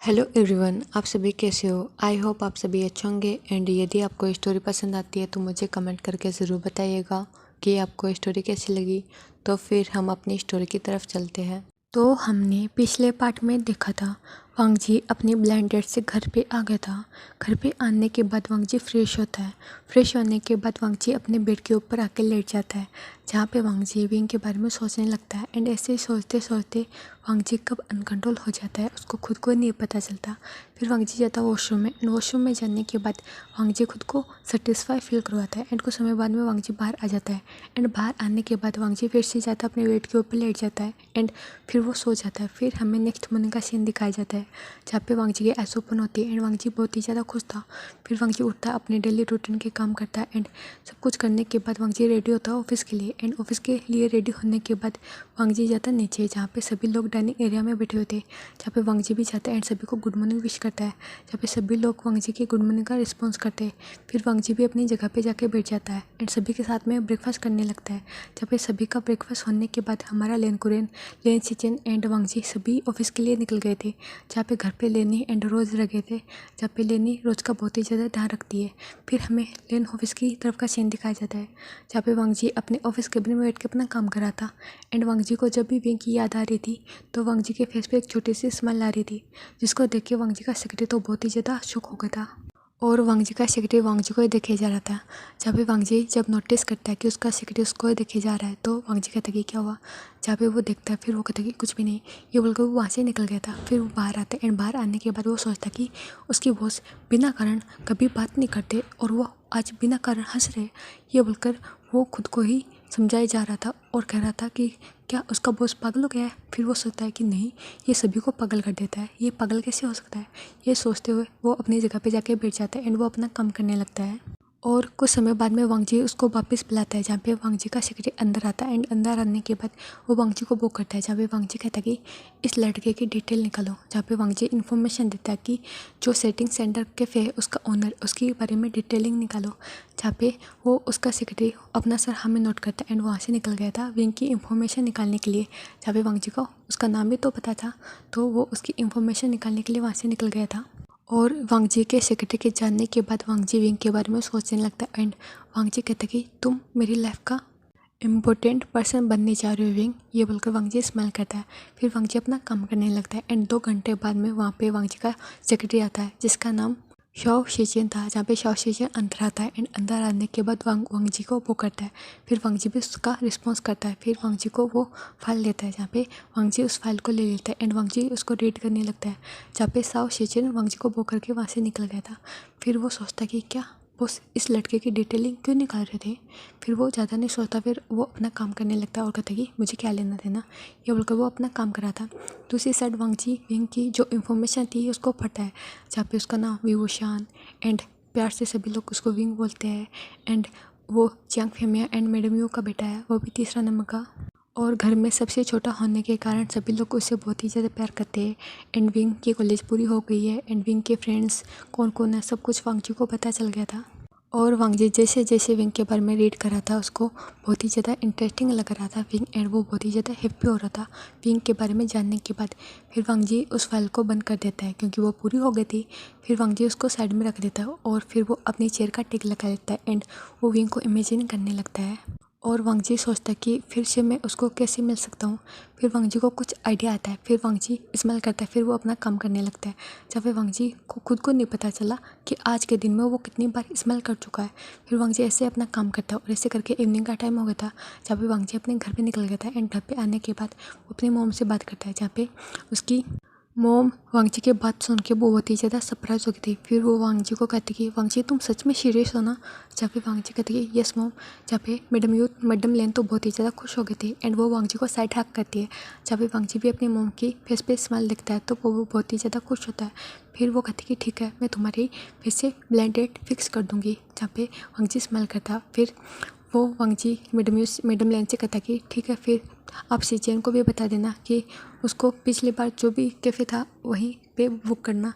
Hello everyone, आप सभी कैसे हो। आई होप आप सभी अच्छे होंगे। एंड यदि आपको ये स्टोरी पसंद आती है तो मुझे कमेंट करके ज़रूर बताइएगा कि आपको ये स्टोरी कैसी लगी। तो फिर हम अपनी स्टोरी की तरफ चलते हैं। तो हमने पिछले पार्ट में देखा था वांग जी अपनी ब्लाइंड डेट से घर पे आ गया था। घर पे आने के बाद वांग जी फ्रेश होता है। फ्रेश होने के बाद वांग जी अपने बेड के ऊपर आके लेट जाता है, जहाँ पे वांग जी विंग के बारे में सोचने लगता है। एंड ऐसे ही सोचते सोचते वांग जी कब अनकंट्रोल हो जाता है उसको खुद को नहीं पता चलता। फिर वांग जी जाता है वॉशरूम में। एंड वॉशरूम में जाने के बाद वांग जी खुद को सेटिस्फाई फील करवाता है। एंड कुछ समय बाद में वांग जी बाहर आ जाता है। एंड बाहर आने के बाद वांग जी फिर से जाता है अपने बेड के ऊपर लेट जाता है। एंड फिर वो सो जाता है। फिर हमें नेक्स्ट मॉर्निंग का सीन दिखाया जाता है, जहाँ पे वांग जी की आइस ओपन होती है। एंड वांग जी बहुत ही ज़्यादा खुश था। फिर वांग जी उठता है, अपने डेली रूटीन के काम करता है। एंड सब कुछ करने के बाद वांग जी रेडी होता है ऑफिस के लिए। एंड ऑफिस के लिए रेडी होने के बाद वांग जी जाता है नीचे, जहाँ पे सभी लोग डाइनिंग एरिया में बैठे होते हैं, जहाँ पे वांग जी भी जाता है एंड सभी को गुड मॉर्निंग विश करता है, जहाँ पे सभी लोग वांग जी की गुड मॉर्निंग का रिस्पॉन्स करते हैं। फिर वांग जी भी अपनी जगह पे जाके बैठ जाता है एंड सभी के साथ में ब्रेकफास्ट करने लगता है। जहाँ पे सभी का ब्रेकफास्ट होने के बाद हमारा लेन कुरेन, लेन सिचन एंड वांग जी सभी ऑफिस के लिए निकल गए थे, जहाँ पे घर पे लेनी एंड रोज़ रखे थे, जहाँ पे लेनी रोज़ का बहुत ही ज़्यादा ध्यान रखती है। फिर हमें लेन ऑफिस की तरफ का सीन दिखाया जाता है, जहाँ पे वांग जी अपने ऑफिस कैबिन में बैठ के अपना काम कर रहा था। एंड वांग जी को जब भी विंग की याद आ रही थी तो वांग जी के फेस पे एक छोटी सी स्माइल आ रही थी, जिसको देख के वांग जी का सेक्रेटरी तो बहुत ही ज़्यादा शॉक हो गया था। और वांग जी का सेक्रेटरी वांग जी को ही देखे जा रहा था। जहाँ पे वांग जी जब नोटिस करता है कि उसका सेक्रेटरी उसको ही देखे जा रहा है तो वांग जी कहता है कि क्या हुआ। जहाँ पे वो देखता है फिर वो कहता है कि कुछ भी नहीं, ये बोलकर वो वहाँ से निकल गया था। फिर वो बाहर आता है एंड बाहर आने के बाद वो सोचता कि उसकी बॉस बिना कारण कभी बात नहीं करते और वो आज बिना कारण हंस रहे। ये बोलकर वो खुद को ही समझाया जा रहा था और कह रहा था कि क्या उसका बॉस पागल हो गया है। फिर वो सोचता है कि नहीं, ये सभी को पागल कर देता है, ये पागल कैसे हो सकता है। ये सोचते हुए वो अपनी जगह पे जाके बैठ जाता है एंड वो अपना काम करने लगता है। और कुछ समय बाद में वांग जी उसको वापस बुलाता है, जहाँ पे वांग जी का सेक्रेटरी अंदर आता है। एंड अंदर आने के बाद वो वांग जी को बुक करता है, जहाँ पे वांग जी कहता है कि इस लड़के की डिटेल निकालो। जहाँ पे वांग जी इन्फॉर्मेशन देता है कि जो सेटिंग सेंटर कैफे है उसका ओनर, उसके बारे में डिटेलिंग निकालो। जहाँ पे वो उसका सेक्रेटरी अपना सर हमें नोट करता है एंड वहाँ से निकल गया था विंग की इन्फॉर्मेशन निकालने के लिए। जहाँ पे वांग जी को उसका नाम भी तो पता था, तो वो उसकी इन्फॉर्मेशन निकालने के लिए वहाँ से निकल गया था। और वांग जी के सेक्रेटरी के जानने के बाद वांग जी विंग के बारे में सोचने लगता है। एंड वांग जी कहता है कि तुम मेरी लाइफ का इम्पोर्टेंट पर्सन बनने जा रहे हो विंग। ये बोलकर वांग जी स्माइल करता है। फिर वांग जी अपना काम करने लगता है। एंड 2 घंटे बाद में वहाँ पे वांग जी का सेक्रेटरी आता है, जिसका नाम शाओ शिचिन था, जहाँ पे शाओ शिचिन अंदर आता है। एंड अंदर आने के बाद वांग जी को वो करता है। फिर वांग जी भी उसका रिस्पॉन्स करता है। फिर वांग जी को वो फाइल देता है, जहाँ पे वांग जी उस फाइल को ले लेता है एंड वांग जी उसको रीड करने लगता है। जहाँ पे शाओ शिचिन वांग जी को वो करके वहाँ से निकल गया था। फिर वो सोचता कि क्या बस इस लड़के की डिटेलिंग क्यों निकाल रहे थे। फिर वो ज़्यादा नहीं सोचता, फिर वो अपना काम करने लगता है और कहता है कि मुझे क्या लेना देना। ये बोलकर वो अपना काम कर रहा था। दूसरी साइड वांग जी विंग की जो इन्फॉर्मेशन थी उसको पता है, जहाँ पे उसका नाम विवोशान एंड प्यार से सभी लोग उसको विंग बोलते हैं। एंड वो चियांग फेमिया एंड मैडम यू का बेटा है, वो भी तीसरा नंबर का। और घर में सबसे छोटा होने के कारण सभी लोग उससे बहुत ही ज़्यादा प्यार करते हैं। एंड विंग की कॉलेज पूरी हो गई है एंड विंग के फ्रेंड्स कौन कौन है सब कुछ वांग जी को पता चल गया था। और वांग जी जैसे जैसे विंग के बारे में रीड कर रहा था उसको बहुत ही ज़्यादा इंटरेस्टिंग लग रहा था विंग। एंड वो बहुत ही ज़्यादा हैप्पी हो रहा था विंग के बारे में जानने के बाद। फिर वांग जी उस फाइल को बंद कर देता है क्योंकि वो पूरी हो गई थी। फिर वांग जी उसको साइड में रख देता है और फिर वो अपनी चेयर का टिक लगा लेता है एंड वो विंग को इमेजिन करने लगता है। और वांग जी सोचता है कि फिर से मैं उसको कैसे मिल सकता हूँ। फिर वांग जी को कुछ आइडिया आता है। फिर वांग जी स्माइल करता है। फिर वो अपना काम करने लगता है, जब फिर वांग जी को खुद को नहीं पता चला कि आज के दिन में वो कितनी बार स्माइल कर चुका है। फिर वांग जी ऐसे अपना काम करता है और ऐसे करके इवनिंग का टाइम हो गया था, जहाँ पे वांग जी अपने घर पे निकल गया था। एंड घर पे आने के बाद वो अपनी मोम से बात करता है, जहाँ पे उसकी मोम वांग जी की बात सुन के बहुत ही ज़्यादा सरप्राइज हो गई थी। फिर वो वांग जी को कहती कि वांग जी तुम सच में सीरियस हो ना। जहाँ पे वांग जी कहती कि यस मोम। जहाँ पे मैडम लेन तो बहुत ही ज़्यादा खुश हो गई थी एंड वो वांग जी को साइड हक करती है। जहाँ पे वांग जी भी अपनी मोम की फेस पे स्माइल दिखता है तो वो बहुत ही ज़्यादा खुश होता है। फिर वो कहती कि ठीक है मैं तुम्हारी फेस से ब्लाइंड डेट फिक्स कर दूँगी। जहाँ पे वांग जी स्माइल करता। फिर वो वांग जी मैडम लेन से कहता कि ठीक है, फिर आप सीचेन को भी बता देना कि उसको पिछली बार जो भी कैफ़े था वहीं पे बुक करना।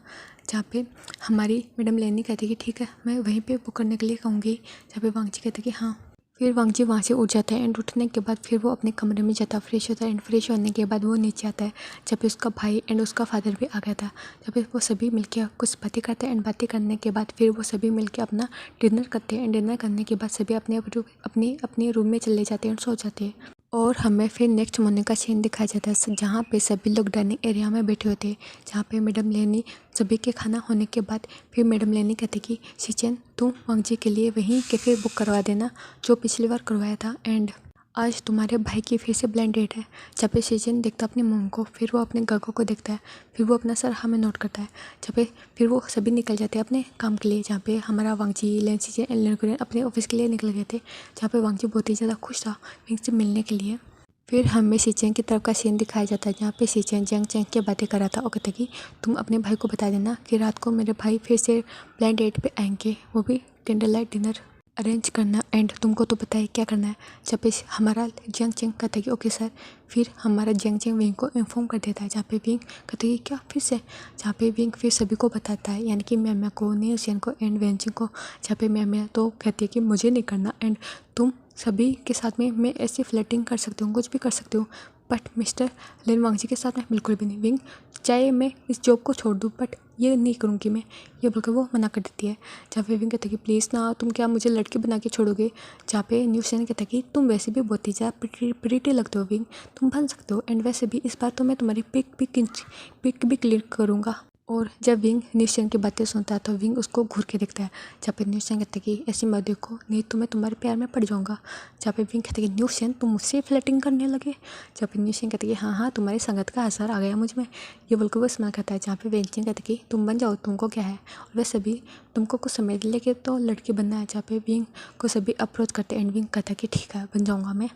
जहाँ पे हमारी मैडम लेनी कहती कि ठीक है मैं वहीं पे बुक करने के लिए कहूँगी। जहाँ पे वांग जी कहते कि हाँ। फिर वांगजी वहाँ से उठ जाता है एंड उठने के बाद फिर वो अपने कमरे में जाता है, फ्रेश होता है एंड फ्रेश होने के बाद वो नीचे आता है जब भी उसका भाई एंड उसका फादर भी आ गया था। जब भी वो सभी मिलके कुछ बातें करते हैं एंड बातें करने के बाद फिर वो सभी मिलके अपना डिनर करते हैं एंड डिनर करने के बाद सभी अपने अपने रूम में चले जाते हैं और सो जाते हैं। और हमें फिर नेक्स्ट मॉर्निंग का सीन दिखाया जाता है जहाँ पे सभी लोग डाइनिंग एरिया में बैठे होते हैं, जहाँ पे मैडम लेनी सभी के खाना होने के बाद फिर मैडम लेनी कहते कि सिचन तुम वांगजी के लिए वहीं कैफ़े बुक करवा देना जो पिछली बार करवाया था एंड आज तुम्हारे भाई की फिर से ब्लाइंड डेट है। जब पे सिचन देखता अपनी मॉम को, फिर वो अपने गगो को देखता है, फिर वो अपना सर हमें नोट करता है। जब पे फिर वो सभी निकल जाते हैं अपने काम के लिए, जहाँ पे हमारा वांगजी लेन सिचन एंड लेन अपने ऑफिस के लिए निकल गए थे, जहाँ पे वांगजी बहुत ही ज़्यादा खुश था विंग से मिलने के लिए। फिर हमें सिचन की तरफ का सीन दिखाया जाता है जहाँ पे सिचन जंग चैंग की बातें कर रहा था और कहता कि तुम अपने भाई को बता देना कि रात को मेरे भाई फिर से ब्लाइंड डेट पे आएंगे, वो भी कैंडल लाइट डिनर अरेंज करना एंड तुमको तो पता है क्या करना है। जब पे हमारा जंग चैंग कहता है कि ओके सर, फिर हमारा जंग चैंग विंग को इन्फॉर्म कर देता है, जहाँ पे विंग कहते कि क्या फिर से, जहाँ पे विंग फिर सभी को बताता है यानी कि मैम को, न्यूसियन को एंड वेंजिंग को। जहाँ पे मैम तो कहती है कि मुझे नहीं करना एंड तुम सभी के साथ में मैं ऐसी फ्लर्टिंग कर सकती हूँ, कुछ भी कर सकती हूँ, बट मिस्टर लेन वांगजी के साथ में बिल्कुल भी नहीं। विंग चाहे मैं इस जॉब को छोड़ दूँ बट ये नहीं करूँगी मैं, ये बोलकर वो मना कर देती है। जहाँ पे विंग कहता है कि प्लीज़ ना, तुम क्या मुझे लड़की बना के छोड़ोगे। जहाँ पे न्यूसियन कहता है कि तुम वैसे भी बहुत ही ज़्यादा प्रीटी लगते हो विंग, तुम बन सकते हो एंड वैसे भी इस बार तो मैं तुम्हारी पिक भी क्लियर करूँगा। और जब विंग न्यूसियन की बातें सुनता है तो विंग उसको घूर के देखता है, जहाँ पे न्यूसियन कहता है कि ऐसी मत देखो नहीं तो मैं तुम्हारे प्यार में पड़ जाऊँगा। जहाँ पे विंग कहता है कि न्यूसियन तुम मुझसे फ्लर्टिंग करने लगे। जहाँ पे न्यूसियन कहता है कि हाँ हाँ तुम्हारी संगत का असर आ गया मुझ में, ये बोलकर वो स्माइल करता है। जहाँ पे वेंचिन कहता है कि तुम बन जाओ, तुमको क्या है, और वैसे भी तुमको कुछ समय लेके तो लड़की बनना है। जहाँ पे विंग को सभी अप्रोच करते एंड विंग कहता है कि ठीक है बन जाऊँगा मैं,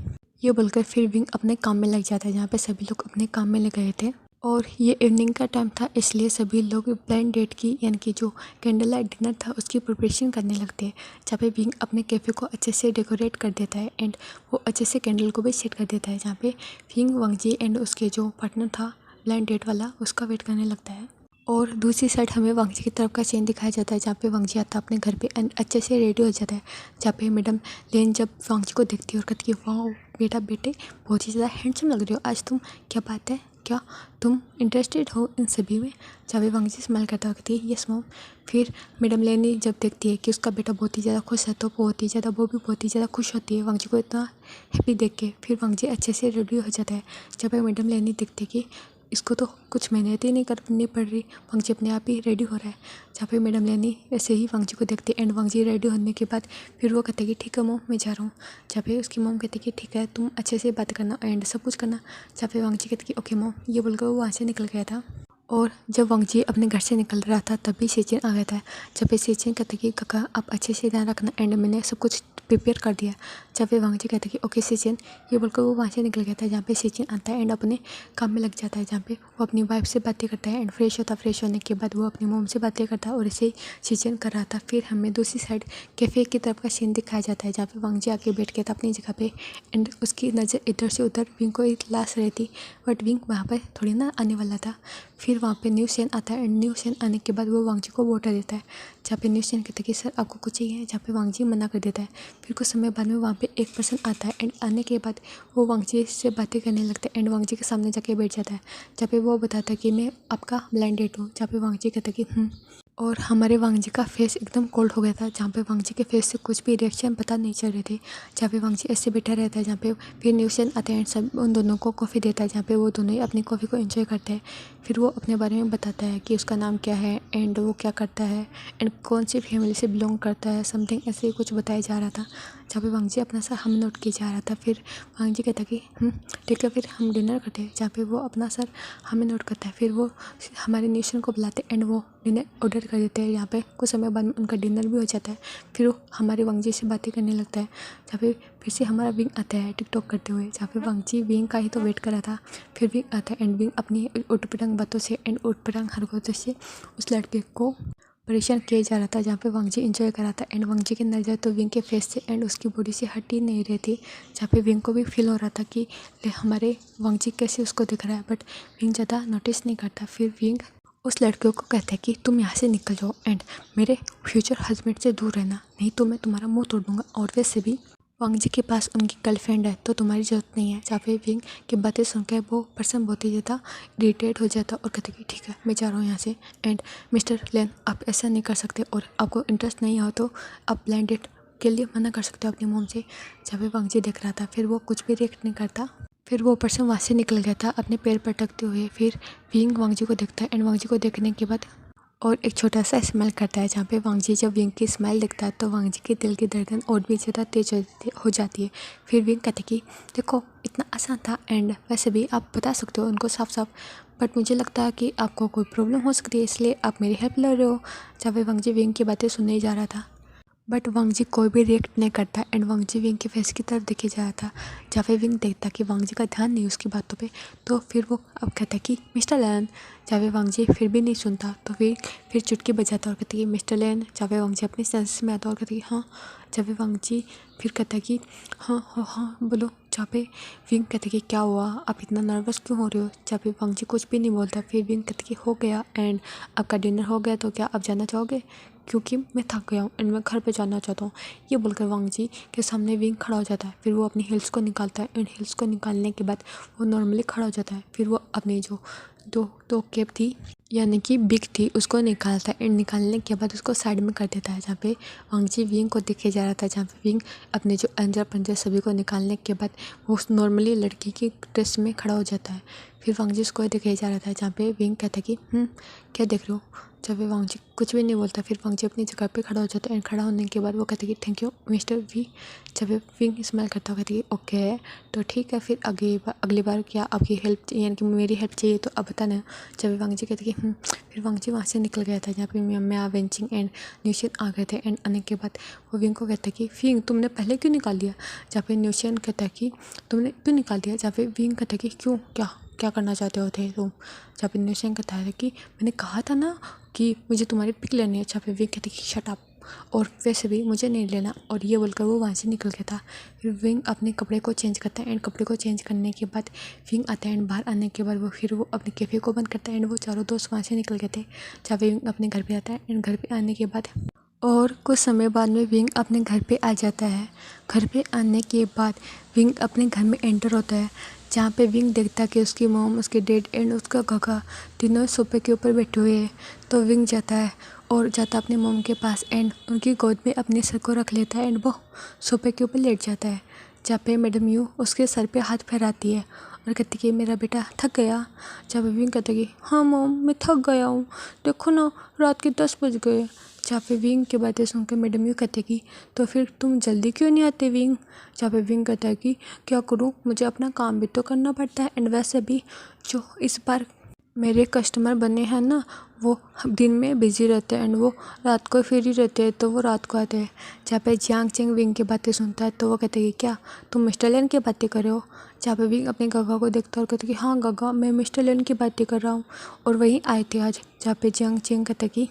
ये बोलकर फिर विंग अपने काम में लग जाता है, जहाँ पे सभी लोग अपने काम में लग गए थे। और ये इवनिंग का टाइम था इसलिए सभी लोग ब्लाइंड डेट की यानी कि जो कैंडल लाइट डिनर था उसकी प्रिपरेशन करने लगते हैं। जहाँ पे विंग अपने कैफ़े को अच्छे से डेकोरेट कर देता है एंड वो अच्छे से कैंडल को भी सेट कर देता है। जहाँ पे विंग वांगजी एंड उसके जो पार्टनर था ब्लाइंड डेट वाला उसका वेट करने लगता है। और दूसरी साइड हमें वांगजी की तरफ का सीन दिखाया जाता है, जहाँ पे वांगजी आता है अपने घर पे एंड अच्छे से रेडी हो जाता है। जहाँ पे मैडम लेन जब वांगजी को देखती है और कहती है वाह बेटे बहुत ही ज़्यादा हैंडसम लग रहे हो आज तुम, क्या बात है, क्या तुम इंटरेस्टेड हो इन सभी में। जब भी वांगजी स्माइल करता कहती है यस मॉम। फिर मैडम लेनी जब देखती है कि उसका बेटा बहुत ही ज़्यादा खुश है तो वो भी बहुत ही ज़्यादा खुश होती है वांगजी को इतना हैप्पी देख के। फिर वांगजी अच्छे से रेडी हो जाता है। जब मैडम लेनी देखती है कि इसको तो कुछ मेहनत ही नहीं करनी पड़ रही, वांगजी अपने आप ही रेडी हो रहा है। जहाँ पे मैडम लेनी ऐसे ही वांगजी को देखती है एंड वांगजी रेडी होने के बाद फिर वो कहते कि ठीक है मॉम मैं जा रहा हूँ। जहाँ पे उसकी मॉम कहती कि ठीक है तुम अच्छे से बात करना एंड सब कुछ करना। जहाँ पे वांगजी कहती कि ओके मॉम, ये बोलकर वो वहाँ से निकल गया था। और जब वांगजी अपने घर से निकल रहा था तभी सिचन आ गया था। जब पे सिचन कहता कि काका आप अच्छे से ध्यान रखना एंड मैंने सब कुछ प्रिपेयर कर दिया। जब पे वांगजी कहता कि ओके सिचन, ये बोलकर वो वहाँ से निकल गया था। जहाँ पे सिचन आता है एंड अपने काम में लग जाता है, जहाँ पे वो अपनी वाइफ से बातें करता है एंड फ्रेश होने के बाद वो अपनी मोम से बातें करता है और इसे सिचन कर रहा था। फिर हमें दूसरी साइड कैफ़े की तरफ का सीन दिखाया जाता है, जहाँ पे वांगजी आके बैठ गया था अपनी जगह पे एंड उसकी नज़र इधर से उधर विंग को एक लाश रही थी, बट विंग वहाँ पर थोड़ी ना आने वाला था। फिर वहाँ पे न्यूसियन आता है एंड न्यूसियन आने के बाद वो वांगजी को वाटर देता है। जहाँ पे न्यूसियन कहता है कि सर आपको कुछ चाहिए, जहाँ पे वांगजी मना कर देता है। फिर कुछ समय बाद में वहाँ पे एक पर्सन आता है एंड आने के बाद वो वांगजी से बातें करने लगता है एंड वांगजी के सामने जाके बैठ जाता है। जहाँ पे वो बताता है कि मैं आपका ब्लाइंड डेट हूँ। जहाँ पे वांगजी कहता है कि और हमारे वांगजी का फेस एकदम कोल्ड हो गया था, जहाँ पे वांगजी के फेस से कुछ भी रिएक्शन पता नहीं चल रहे थे। जहाँ पे वांगजी ऐसे बैठा रहता है, जहाँ पे फिर न्यूसियन आता है एंड सब उन दोनों को कॉफ़ी देता है, जहाँ पे वो दोनों ही अपनी कॉफ़ी को एंजॉय करते हैं। फिर वो अपने बारे में बताता है कि उसका नाम क्या है एंड वो क्या करता है एंड कौन सी फैमिली से बिलोंग करता है, समथिंग ऐसे ही कुछ बताया जा रहा था। जहाँ पे वांगजी अपना सर हम नोट किया जा रहा था। फिर वांगजी कहता कि ठीक है फिर हम डिनर करते हैं, जहाँ पे वो अपना सर हमें नोट करता है। फिर वो हमारे न्यूसियन को बुलाते एंड वो डिनर ऑर्डर कर देते हैं। यहाँ पे कुछ समय बाद में उनका डिनर भी हो जाता है। फिर वो हमारे वांगजी से बातें करने लगता है। जहाँ पे फिर से हमारा विंग आता है टिकटॉक करते हुए, जहाँ पे वांगजी विंग का ही तो वेट कर रहा था। फिर विंग आता है एंड विंग अपनी उटपटांग बातों से एंड उटपटांग हरकतों से उस लड़के को परेशान किया जा रहा था, जहाँ पे वांगजी एंजॉय कर रहा था एंड वांगजी की नज़र तो विंग के फेस से एंड उसकी बॉडी से हट ही नहीं रही थी। जहाँ पे विंग को भी फील हो रहा था कि हमारे वांगजी कैसे उसको दिख रहा है, बट विंग ज़्यादा नोटिस नहीं करता। फिर विंग उस लड़के को कहता है कि तुम यहाँ से निकल जाओ एंड मेरे फ्यूचर हस्बैंड से दूर रहना, नहीं तो मैं तुम्हारा मुंह तोड़ दूंगा। और वैसे भी वांग जी के पास उनकी गर्लफ्रेंड है तो तुम्हारी ज़रूरत नहीं है। जहाँ पे विंग की बातें सुनकर वो पर्सन बहुत ही ज़्यादा इरिटेट हो जाता और कहते कि ठीक है मैं जा रहा हूँ यहाँ से। एंड मिस्टर लेन आप ऐसा नहीं कर सकते और आपको इंटरेस्ट नहीं हो तो आप ब्लाइंड डेट के लिए मना कर सकते हो अपनी मॉम से। जहाँ पे वांग जी देख रहा था फिर वो कुछ भी रिएक्ट नहीं करता। फिर वो पर्सन वहाँ से निकल गया था अपने पैर पटकते हुए। फिर विंग वांग जी को देखता है एंड वांग जी को देखने के बाद और एक छोटा सा स्माइल करता है। जहाँ पे वांग जी जब विंग की स्माइल देखता है तो वांग जी के दिल की धड़कन और भी ज़्यादा तेज हो जाती है। फिर विंग कहते कि देखो इतना आसान था एंड वैसे भी आप बता सकते हो उनको साफ साफ, बट मुझे लगता है कि आपको कोई प्रॉब्लम हो सकती है इसलिए आप मेरी हेल्प ले रहे हो। जहाँ पे वांग जी विंग की बातें सुनने ही जा रहा था बट वांग जी कोई भी रिएक्ट नहीं करता एंड वांग जी विंग के फेस की तरफ देखे जा रहा था। जहाँ पे विंग देखता कि वांग जी का ध्यान नहीं उसकी बातों पे तो फिर वो अब कहता कि मिस्टर लैन। जहाँ पे वांग जी फिर भी नहीं सुनता तो फिर चुटकी बजाता और कहता कि मिस्टर लैन। जहाँ पे वांग जी अपने सेंस में आता और कहता कि हाँ। जहाँ पे वांग जी फिर कहता कि हाँ हाँ हाँ बोलो। जहाँ पे विंग कहते कि क्या हुआ आप इतना नर्वस क्यों हो रहे हो। जहाँ पे वांग जी कुछ भी नहीं बोलता फिर विंग कहते कि हो गया एंड आपका डिनर हो गया तो क्या आप जाना चाहोगे क्योंकि मैं थक गया हूँ एंड मैं घर पे जाना चाहता हूँ। ये बोलकर वांग जी के सामने विंग खड़ा हो जाता है। फिर वो अपनी हिल्स को निकालता है एंड हिल्स को निकालने के बाद वो नॉर्मली खड़ा हो जाता है। फिर वो अपनी जो दो कैप थी यानी कि बिग थी उसको निकालता है एंड निकालने के बाद उसको साइड में कर देता है। जहाँ पे वांग जी विंग को देखे जा रहा था। जहाँ पे विंग अपने जो अंजर पंजर सभी को निकालने के बाद वो नॉर्मली लड़की की ड्रेस में खड़ा हो जाता है। फिर वांग जी उसको देखे जा रहा था। जहाँ पे विंग कहता कि क्या देख रहे हो। जब वांग जी कुछ भी नहीं बोलता फिर वांग जी अपनी जगह पे खड़ा हो जाता है एंड खड़ा होने के बाद वो कहते कि थैंक यू मिस्टर वी। जब विंग स्माइल करता कहते कि ओके तो ठीक है फिर अगली बार क्या आपकी हेल्प यानी कि मेरी हेल्प चाहिए तो अब बताना। जब वांग जी कहते कि फिर वांग जी वहाँ से निकल गया था। जहाँ पे मैं वेंचिंग एंड न्यूशियन आ गए थे एंड आने के बाद वो विंग को कहता कि विंग तुमने पहले क्यों निकाल दिया। जहाँ पे न्यूशियन कहता कि तुमने क्यों निकाल दिया। जहाँ पे विंग कहता कि क्यों क्या करना चाहते हो थे तुम। जहाँ पे न्यूशियन कहता है कि मैंने कहा था ना कि मुझे तुम्हारी पिक लेनी है। जहाँ पे विंग कहती कि शट अप और वैसे भी मुझे नहीं लेना और ये बोलकर वो वहाँ से निकल गया था। फिर विंग अपने कपड़े को चेंज करता है एंड कपड़े को चेंज करने के बाद विंग आता है एंड बाहर आने के बाद वो अपने कैफ़े को बंद करता है एंड वो चारों दोस्त वहाँ से निकल गए थे। जहाँ पे विंग अपने घर पे आता है एंड घर पे आने के बाद और कुछ समय बाद में विंग अपने घर पे आ जाता है। घर पे आने के बाद विंग अपने घर में एंटर होता है। जहाँ पे विंग देखता है कि उसकी मॉम उसके डैड एंड उसका काका तीनों सोफे के ऊपर बैठे हुए हैं। तो विंग जाता है और जाता अपने मॉम के पास एंड उनकी गोद में अपने सर को रख लेता है एंड वो सोफे के ऊपर लेट जाता है। जहाँ पे मैडम यू उसके सर पे हाथ फहराती है और कहती कि मेरा बेटा थक गया। जब विंग कहता कि हाँ मॉम मैं थक गया हूँ, देखो ना रात के 10 बज गए। जहाँ पे विंग की बातें सुनकर मैडम यू कहते कि तो फिर तुम जल्दी क्यों नहीं आते विंग। जहाँ पे विंग कहता है कि क्या करूँ मुझे अपना काम भी तो करना पड़ता है एंड वैसे भी जो इस बार मेरे कस्टमर बने हैं ना वो दिन में बिजी रहते हैं एंड वो रात को फ्री रहते हैं तो वो रात को आते हैं। जहाँ पे जियांग चेंग विंग की बातें सुनता है तो वो कहते हैं कि क्या तुम मिस्टर लेन की बातें कर रहे हो। जहाँ पे विंग अपने गगा को देखता है और कहते कि हाँ गगा मैं मिस्टर लेन की बातें कर रहा हूँ और वहीं आए थे आज। जहाँ पे जियांग चेंग कहता कि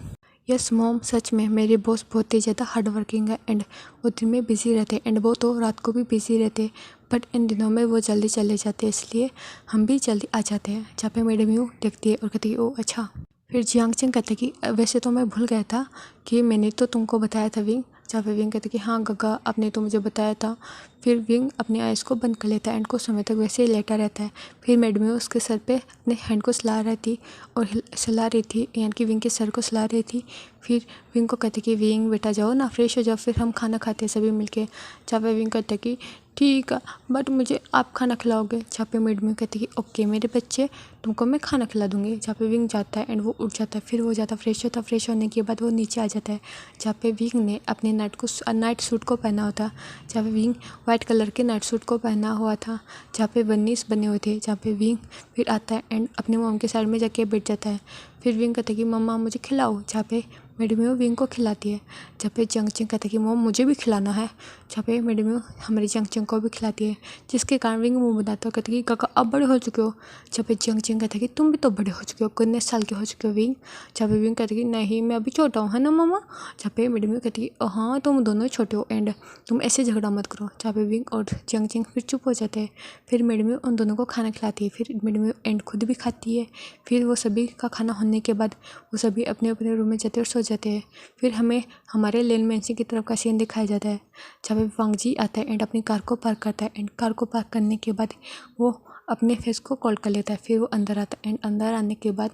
यस मॉम सच में मेरे बॉस बहुत ही ज़्यादा हार्ड वर्किंग है एंड वो दिन में बिज़ी रहते एंड वो तो रात को भी बिज़ी रहते बट इन दिनों में वो जल्दी चले जाते इसलिए हम भी जल्दी आ जाते हैं। जहाँ पे मैडम यू देखती है और कहती है ओ अच्छा। फिर जियांग चेंग कहते कि वैसे तो मैं भूल गया था कि मैंने तो तुमको बताया था विंग। जहाँ पे विंग कहते कि हाँ गगा आपने तो मुझे बताया था। फिर विंग अपने आइज़ को बंद कर लेता है एंड कुछ समय तक वैसे ही लेटा रहता है। फिर मैडम यू उसके सर पे अपने हैंड को सला रही थी और सला रही थी यानी कि विंग के सर को सला रही थी। फिर विंग को कहते कि विंग बेटा जाओ ना फ्रेश हो जाओ फिर हम खाना खाते हैं सभी मिलके। जहाँ पे विंग कहते कि ठीक है बट मुझे आप खाना खिलाओगे। जहाँ पे मैडम कहती कि ओके मेरे बच्चे तुमको मैं खाना खिला दूँगी। जहाँ पे विंग जाता है एंड वो उठ जाता है। फिर वो जाता फ्रेश होता फ्रेश होने के बाद वो नीचे आ जाता है। जहाँ पे विंग ने अपने नाइट सूट को पहना होता। जहाँ पे विंग वाइट कलर के नाइट सूट को पहना हुआ था जहाँ पे बन्नीस बने हुए थे। जहाँ पे विंग फिर आता है एंड अपने मॉम के साइड में जाके बैठ जाता है। फिर विंग कहता है कि मम्मा मुझे खिलाओ। जहाँ पे मैडम यू विंग को खिलाती है। जहाँ पे जंग चेंग कहता है कि मॉम मुझे भी खिलाना है। जहाँ पे मैडम यू हमारी जंग चेंग को भी खिलाती है जिसके कारण विंग मुँह बनाता है कहते कि काका अब बड़े हो चुके हो। जहाँ पे जंग चेंग कहता है कि तुम भी तो बड़े हो चुके हो कितने साल के हो चुके हो विंग। जहाँ पे विंग कहते कि नहीं मैं अभी छोटा हूँ है ना मम्मा। जहाँ पे मैडम यू कहती कि हाँ तुम दोनों ही छोटे हो एंड तुम ऐसे झगड़ा मत करो। जहाँ पे विंग और जंग चेंग फिर चुप हो जाते हैं। फिर मैडम यू उन दोनों को खाना खिलाती है। फिर मैडम यू एंड खुद भी खाती है। फिर वो सभी का खाना होने के बाद वो सभी अपने अपने रूम में जाते और सो जाते हैं। फिर हमें हमारे लेन मेंसी की तरफ का सीन दिखाया जाता है जहाँ पे वांग जी आता है एंड अपनी कार को पार्क करता है एंड कार को पार्क करने के बाद वो अपने फेस को कॉल कर लेता है। फिर वो अंदर आता है एंड अंदर आने के बाद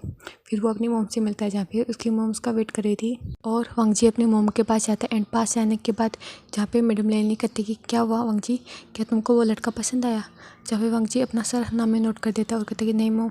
फिर वो अपनी मोम से मिलता है जहाँ पे उसकी मोम उसका वेट कर रही थी और वांग जी अपनी मोम के पास जाता है एंड पास जाने के बाद जहाँ पे मैडम लेनी कहती कि क्या हुआ वांग जी, क्या तुमको वो लड़का पसंद आया। जहाँ पे वांग जी अपना सरनामा नोट कर देता है और कहते कि नहीं मोम।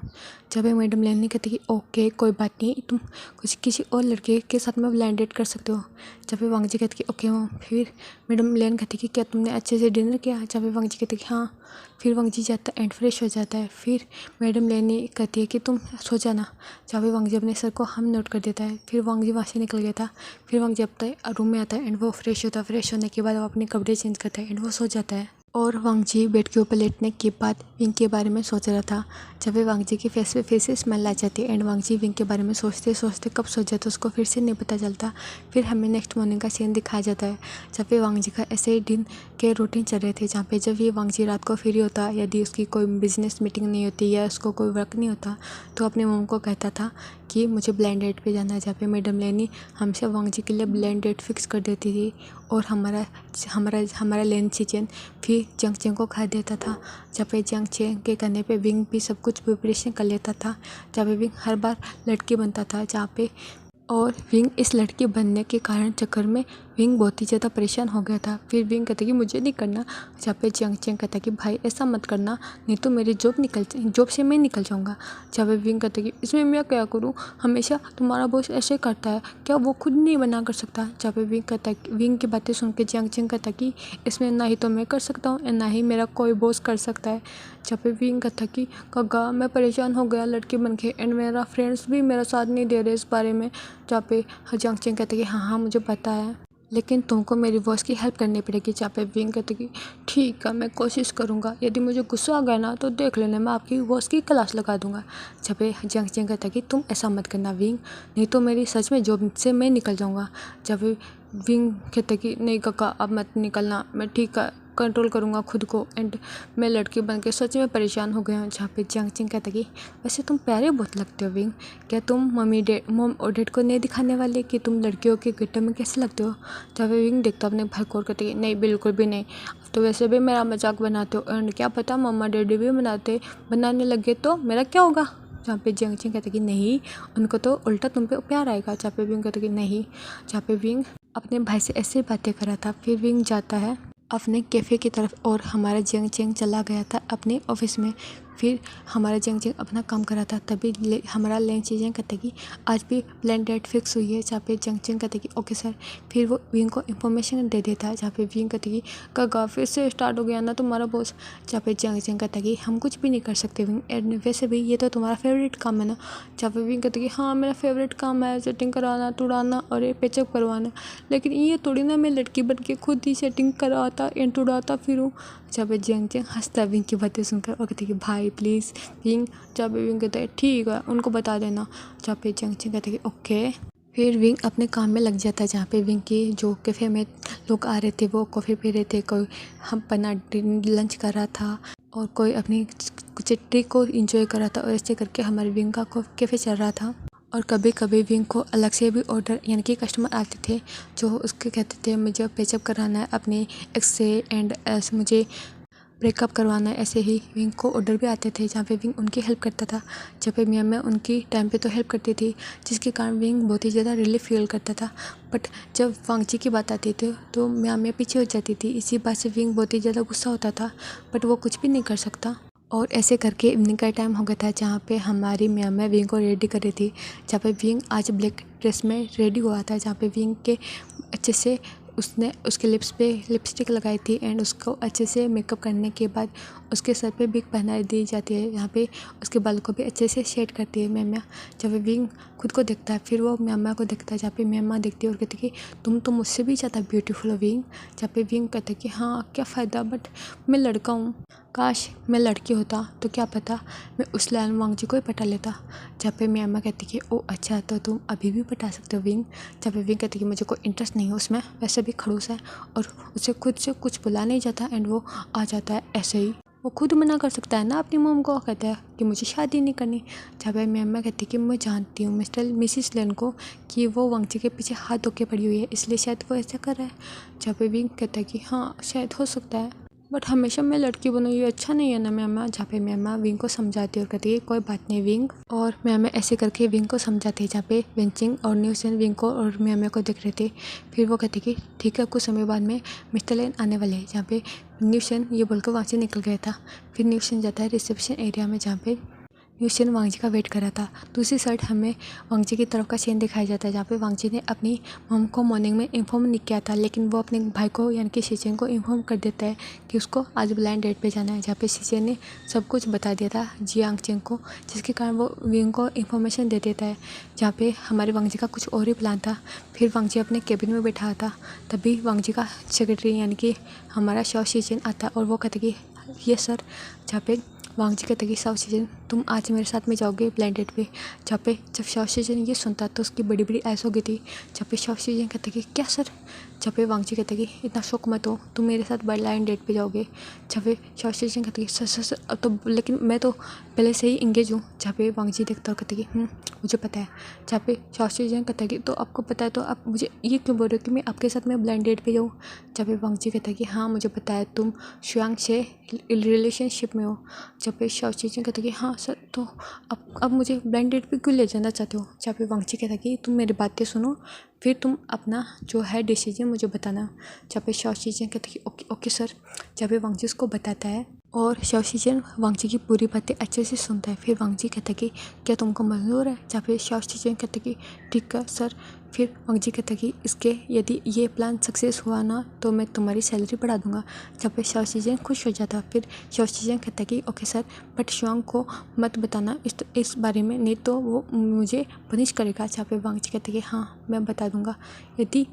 जहाँ पे मैडम लेनी कहती कि ओके कोई बात नहीं, तुम कुछ किसी और लड़के के साथ में ब्लाइंड डेट कर सकते हो। जहाँ पे वांग जी कहती कि ओके मोम। फिर मैडम लेन कहती कि क्या तुमने अच्छे से डिनर किया। जहाँ पे वांग जी कहती कि हाँ। फिर वांग जी जाता है एंड फ्रेश हो जाता है। फिर मैडम लेनी कहती है कि तुम सो जाना। जहाँ पे वांग जी अपने सर को हम नोट कर देता है। फिर वांग जी वहाँ से निकल गया था। फिर वांग जी अपने रूम में आता है एंड वो फ्रेश होता है। फ्रेश होने के बाद वो अपने कपड़े चेंज करता है एंड वो सो जाता है। और वांग जी बेड के ऊपर लेटने के बाद विंग के बारे में सोच रहा था। जब वे वांग जी के फेस पे फिर से स्मेल आ जाती है एंड वांग जी विंग के बारे में सोचते सोचते कब सो जाता उसको फिर से नहीं पता चलता। फिर हमें नेक्स्ट मॉर्निंग का सीन दिखाया जाता है जब वे वांग जी का ऐसे ही दिन के रूटीन चल रहे थे जहाँ पे जब ये वांग जी रात को फ्री होता, यदि उसकी कोई बिजनेस मीटिंग नहीं होती या उसको कोई वर्क नहीं होता तो अपने मॉम को कहता था कि मुझे ब्लाइंड डेट पे जाना है। जहाँ पे मैडम लेनी हमसे वांग जी के लिए ब्लाइंड डेट फिक्स कर देती थी और हमारा लेन चीचन फिर जंग चेंग को खा देता था। जहाँ पे जंग चेंग के कहने पे विंग भी सब कुछ प्रिपरेशन कर लेता था। जहाँ पे विंग हर बार लड़की बनता था जहाँ पे और विंग इस लड़की बनने के कारण चक्कर में विंग बहुत ही ज़्यादा परेशान हो गया था। फिर विंग कहता कि मुझे नहीं करना। जहाँ पे जंग चेंग कहता कि भाई ऐसा मत करना नहीं तो मेरी जॉब से मैं निकल जाऊँगा। जहाँ पे विंग कहता कि इसमें मैं क्या करूँ, हमेशा तुम्हारा बॉस ऐसे करता है, क्या वो खुद नहीं बना कर सकता। जहाँ पे विंग की बातें सुन के जंग चेंग कहता कि इसमें ना ही तो मैं कर सकता हूँ और ना ही मेरा कोई बॉस कर सकता है। जहाँ पे विंग कहता कि कगा मैं परेशान हो गया लड़की बन के एंड मेरा फ्रेंड्स भी मेरा साथ नहीं दे रहे इस बारे में। जहाँ पे जंग चेंग कहते कि हाँ मुझे पता है लेकिन तुमको मेरी बॉस की हेल्प करनी पड़ेगी। जहाँ पे विंग कहते कि ठीक है मैं कोशिश करूँगा, यदि मुझे गुस्सा आ गया ना तो देख लेना मैं आपकी बॉस की क्लास लगा दूंगा। जहाँ पे जंग चेंग कहता कि तुम ऐसा मत करना विंग, नहीं तो मेरी सच में जॉब से मैं निकल जाऊँगा। जब विंग कहते कि नहीं काका अब मत निकलना, मैं ठीक कंट्रोल करूँगा खुद को एंड मैं लड़की बन के सच में परेशान हो गया हूँ। जहाँ पे जंग चेंग कहता कि वैसे तुम प्यारे बहुत लगते हो विंग, क्या तुम मॉम और डैड को नहीं दिखाने वाले कि तुम लड़कियों के गिट्टे में कैसे लगते हो। जहाँ पे विंग देखता अपने भाई को और कहते कि नहीं बिल्कुल भी नहीं, तो वैसे भी मेरा मजाक बनाते हो एंड क्या पता मम्मा डैडी भी बनाने लगे तो मेरा क्या होगा। जहाँ पे जंग चेंग कहते कि नहीं उनको तो उल्टा तुम पे प्यार आएगा। जहाँ पे विंग कहते कि नहीं। जहाँ पे विंग अपने भाई से ऐसे बातें कर रहा था। फिर विंग जाता है अपने कैफ़े की तरफ और हमारा जंग चेंग चला गया था अपने ऑफिस में। फिर हमारा जंग चेंग अपना काम कर रहा था तभी हमारा लेन चेंग कहते कि आज भी प्लान डेट फिक्स हुई है। जहाँ पे जंग चेंग कहते कि ओके सर। फिर वो विंग को इन्फॉर्मेशन दे देता है। जहाँ पे विंग कहते कि कगा फिर से स्टार्ट हो गया ना तुम्हारा बॉस। जहाँ पे जंग चेंग कहता कि हम कुछ भी नहीं कर सकते विंग, एंड वैसे भी ये तो तुम्हारा फेवरेट काम है ना। जहाँ पे विंग कहते कि हाँ मेरा फेवरेट काम है सेटिंग कराना तुड़ाना और ये पेचअप करवाना, लेकिन ये थोड़ी ना मैं लड़की बन के खुद ही सेटिंग कराता एंड तुड़ाता फिरूँ। जहाँ पे जंग चेंग हंसता विंग की बातें सुनकर और कहते कि भाई प्लीज़ विंग। जहाँ पे विंग कहता है ठीक है उनको बता देना। जहाँ पे जंग चेंग कहते कि ओके। फिर विंग अपने काम में लग जाता है। जहाँ पे विंग की जो कैफ़े में लोग आ रहे थे वो कॉफ़ी पी रहे थे, कोई हम अपना लंच कर रहा था और कोई अपनी चिट्ठी को इंजॉय कर रहा था और ऐसे करके हमारे विंग का कैफ़े चल रहा था। और कभी कभी विंग को अलग से भी ऑर्डर यानी कि कस्टमर आते थे जो उसके कहते थे मुझे पेचअप कराना है अपने एक्स से एंड ऐसे मुझे ब्रेकअप करवाना है। ऐसे ही विंग को ऑर्डर भी आते थे जहाँ पे विंग उनकी हेल्प करता था। जब पे मैं उनकी टाइम पे तो हेल्प करती थी जिसके कारण विंग बहुत ही ज़्यादा रिलीफ फील करता था। बट जब वांग जी की बात आती थी तो मैं पीछे हो जाती थी। इसी बात से विंग बहुत ही ज़्यादा गुस्सा होता था बट वो कुछ भी नहीं कर सकता। और ऐसे करके इवनिंग का टाइम हो गया था जहाँ पे हमारी मैम विंग को रेडी कर रही थी। जहाँ पे विंग आज ब्लैक ड्रेस में रेडी हुआ था। जहाँ पे विंग के अच्छे से उसने उसके लिप्स पे लिपस्टिक लगाई थी एंड उसको अच्छे से मेकअप करने के बाद उसके सर पे विग पहना दी जाती है। यहाँ पे उसके बाल को भी अच्छे से शेड करती है मैम। जब विंग खुद को देखता है फिर वो मैम को देखता है। जहाँ पे मैम देखती है और कहती है कि तुम तो मुझसे भी ज़्यादा ब्यूटीफुल हो विंग। जहाँ पे विंग कहता है कि हाँ क्या फ़ायदा, बट मैं लड़का हूँ, काश मैं लड़की होता तो क्या पता मैं उस लाइन वांग जी को ही पटा लेता। जहाँ पे मैम कहती कि ओ अच्छा तो तुम अभी भी पटा सकते हो विंग। जहाँ पे विंग कहती कि मुझे कोई इंटरेस्ट नहीं है उसमें, वैसे भी खड़ूस है और उसे खुद से कुछ बुला नहीं जाता एंड वो आ जाता है ऐसे ही। वो खुद मना कर सकता है ना अपनी मॉम को, कहता है कि मुझे शादी नहीं करनी। जहाँ पे अम्मा कहती है कि मैं जानती हूँ मिसिस लेन को कि वो वांगजी के पीछे हाथ धो के पड़ी हुई है, इसलिए शायद वो ऐसा कर रहा है। जहाँ पे विंग कहता है कि हाँ शायद हो सकता है, बट हमेशा मैं लड़की बनूँ ये अच्छा नहीं है ना मैम। जहाँ पे मैम विंग को समझाती है और कहती है कोई बात नहीं विंग, और मैम ऐसे करके विंग को समझाती है। जहाँ पे वेंचिंग और न्यूसन विंग को और मैम को देख रहे थे। फिर वो कहती कि ठीक है कुछ समय बाद में मिस्टर लेन आने वाले हैं। जहाँ पे न्यूसन ये बोलकर वहाँ से निकल गया था। फिर न्यूसन जाता है रिसेप्शन एरिया में जहाँ पे न्यूसन वांगजी का वेट कर रहा था। दूसरी साइड हमें वांगजी की तरफ का सीन दिखाया जाता है जहाँ पे वांगजी ने अपनी मम को मॉर्निंग में इन्फॉर्म नहीं किया था, लेकिन वो अपने भाई को यानी कि शीचेन को इन्फॉर्म कर देता है कि उसको आज ब्लाइंड डेट पे जाना है। जहाँ पे शीचेन ने सब कुछ बता दिया था जियांग चेंग को, जिसके कारण वो विंग को इन्फॉर्मेशन दे देता है। जहाँ पे हमारे वांगजी का कुछ और ही प्लान था। फिर वांगजी अपने केबिन में बैठा था, तभी वांगजी का सेक्रेटरी यानी कि हमारा शॉ शीचेन आता और वो कहते कि ये सर। जहाँ पे वांगजी कहते कि शाओ शीजन तुम आज मेरे साथ में जाओगे ब्लाइंड डेट पे। जहाँ पे जब शाओ शीजन ये सुनता तो उसकी बड़ी बड़ी ऐस हो गई थी। जहाँ पे शाओ शीजन कहते कि क्या सर। जहाँ पे वांगजी कहते कि इतना शौक मत हो, तुम मेरे साथ ब्लाइंड डेट पे जाओगे। जहाँ पे शाओ शीजन कहते कि सर अब तो, लेकिन मैं तो पहले से ही इंगेज हूँ। जहाँ पे वांगजी देखता और कहते कि मुझे पता है। जहाँ पे शाओ शीजन कहता कि तो आपको पता है तो आप मुझे ये क्यों बोल रहे हो कि मैं आपके साथ में ब्लाइंड डेट पे जाऊँ। जहाँ पे वांगजी कहता कि हाँ मुझे पता है तुम शुयांग से रिलेशनशिप में हो। जब पे शाओ शीजन कहता कि हाँ सर तो अब मुझे ब्लाइंड डेट पे क्यों ले जाना चाहते हो। जहाँ पे वांगजी कहता कि तुम मेरी बातें सुनो फिर तुम अपना जो है डिसीजन मुझे बताना। जहाँ पे शाओ शीजन कहता कि ओके ओके सर। जहाँ पे वांगजी उसको बताता है और शाओ शीजन वांगजी की पूरी बातें अच्छे से सुनता है। फिर वांगजी कहता कि क्या तुमको मंजूर है। जहाँ पे शाओ शीजन कहता कि ठीक है सर। फिर वांगजी कहता कि इसके यदि ये प्लान सक्सेस हुआ ना तो मैं तुम्हारी सैलरी बढ़ा दूंगा। जहाँ पे शाओ शीजन खुश हो जाता। फिर शाओ शीजन कहता कि ओके सर बट शुयांग को मत बताना इस बारे में, नहीं तो वो मुझे पनिश करेगा। जहाँ पे वांगजी कहता कि हाँ मैं बता दूंगा यदि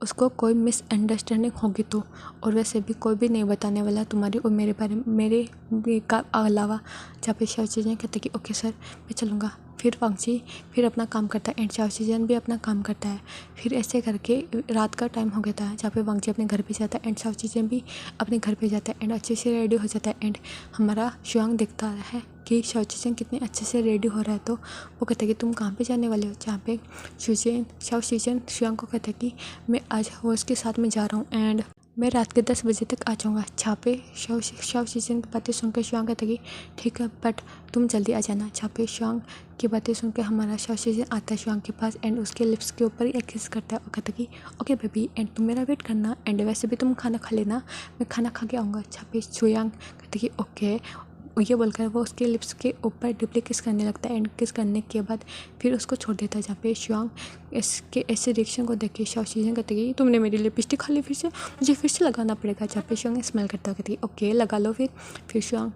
उसको कोई मिसअंडरस्टैंडिंग होगी तो, और वैसे भी कोई भी नहीं बताने वाला तुम्हारे और मेरे बारे में मेरे का अलावा। जहाँ पे शाओ शीजन कहते कि ओके सर मैं चलूँगा। फिर वांगजी फिर अपना काम करता है एंड शाओ शीजन भी अपना काम करता है। फिर ऐसे करके रात का टाइम हो गया था। जहाँ पे वांगजी अपने घर पे जाता है एंड शाओ शीजन भी अपने घर पे जाता है एंड अच्छे से रेडी हो जाता है। एंड हमारा शुयांग देखता है कि शाओ शीजन कितने अच्छे से रेडी हो रहा है तो वो कहता है कि तुम कहाँ पे जाने वाले हो। जहाँ पे शाओ शीजन शुयांग को कहता है कि मैं आज हॉर्स के साथ में जा रहा हूँ एंड मैं रात के 10 बजे तक आ जाऊँगा। जहाँ पे शाओ शीजन की बातें सुनकर शुयांग कहता है कि ठीक है बट तुम जल्दी आ जाना। जहाँ पे शुयांग की बातें सुनकर हमारा शाओ शीजन आता है शुयांग के पास एंड उसके लिप्स के ऊपर एक किस करता है और कहता है कि ओके बेबी एंड तुम मेरा वेट करना एंड वैसे भी तुम खाना खा लेना, मैं खाना खा के आऊँगा। जहाँ पे शुयांग कहता है कि ओके ये बोलकर वो उसके लिप्स के ऊपर डीपली किस करने लगता है एंड किस करने के बाद फिर उसको छोड़ देता है। जहाँ पे शुयांग इसके ऐसे रिएक्शन को देख के शाओ शीजन कहते कि तुमने मेरी लिपस्टिक खा ली फिर से, मुझे फिर से लगाना पड़ेगा। जहाँ पे शुयांग स्मेल करता है कहती है ओके लगा लो। फिर शुयांग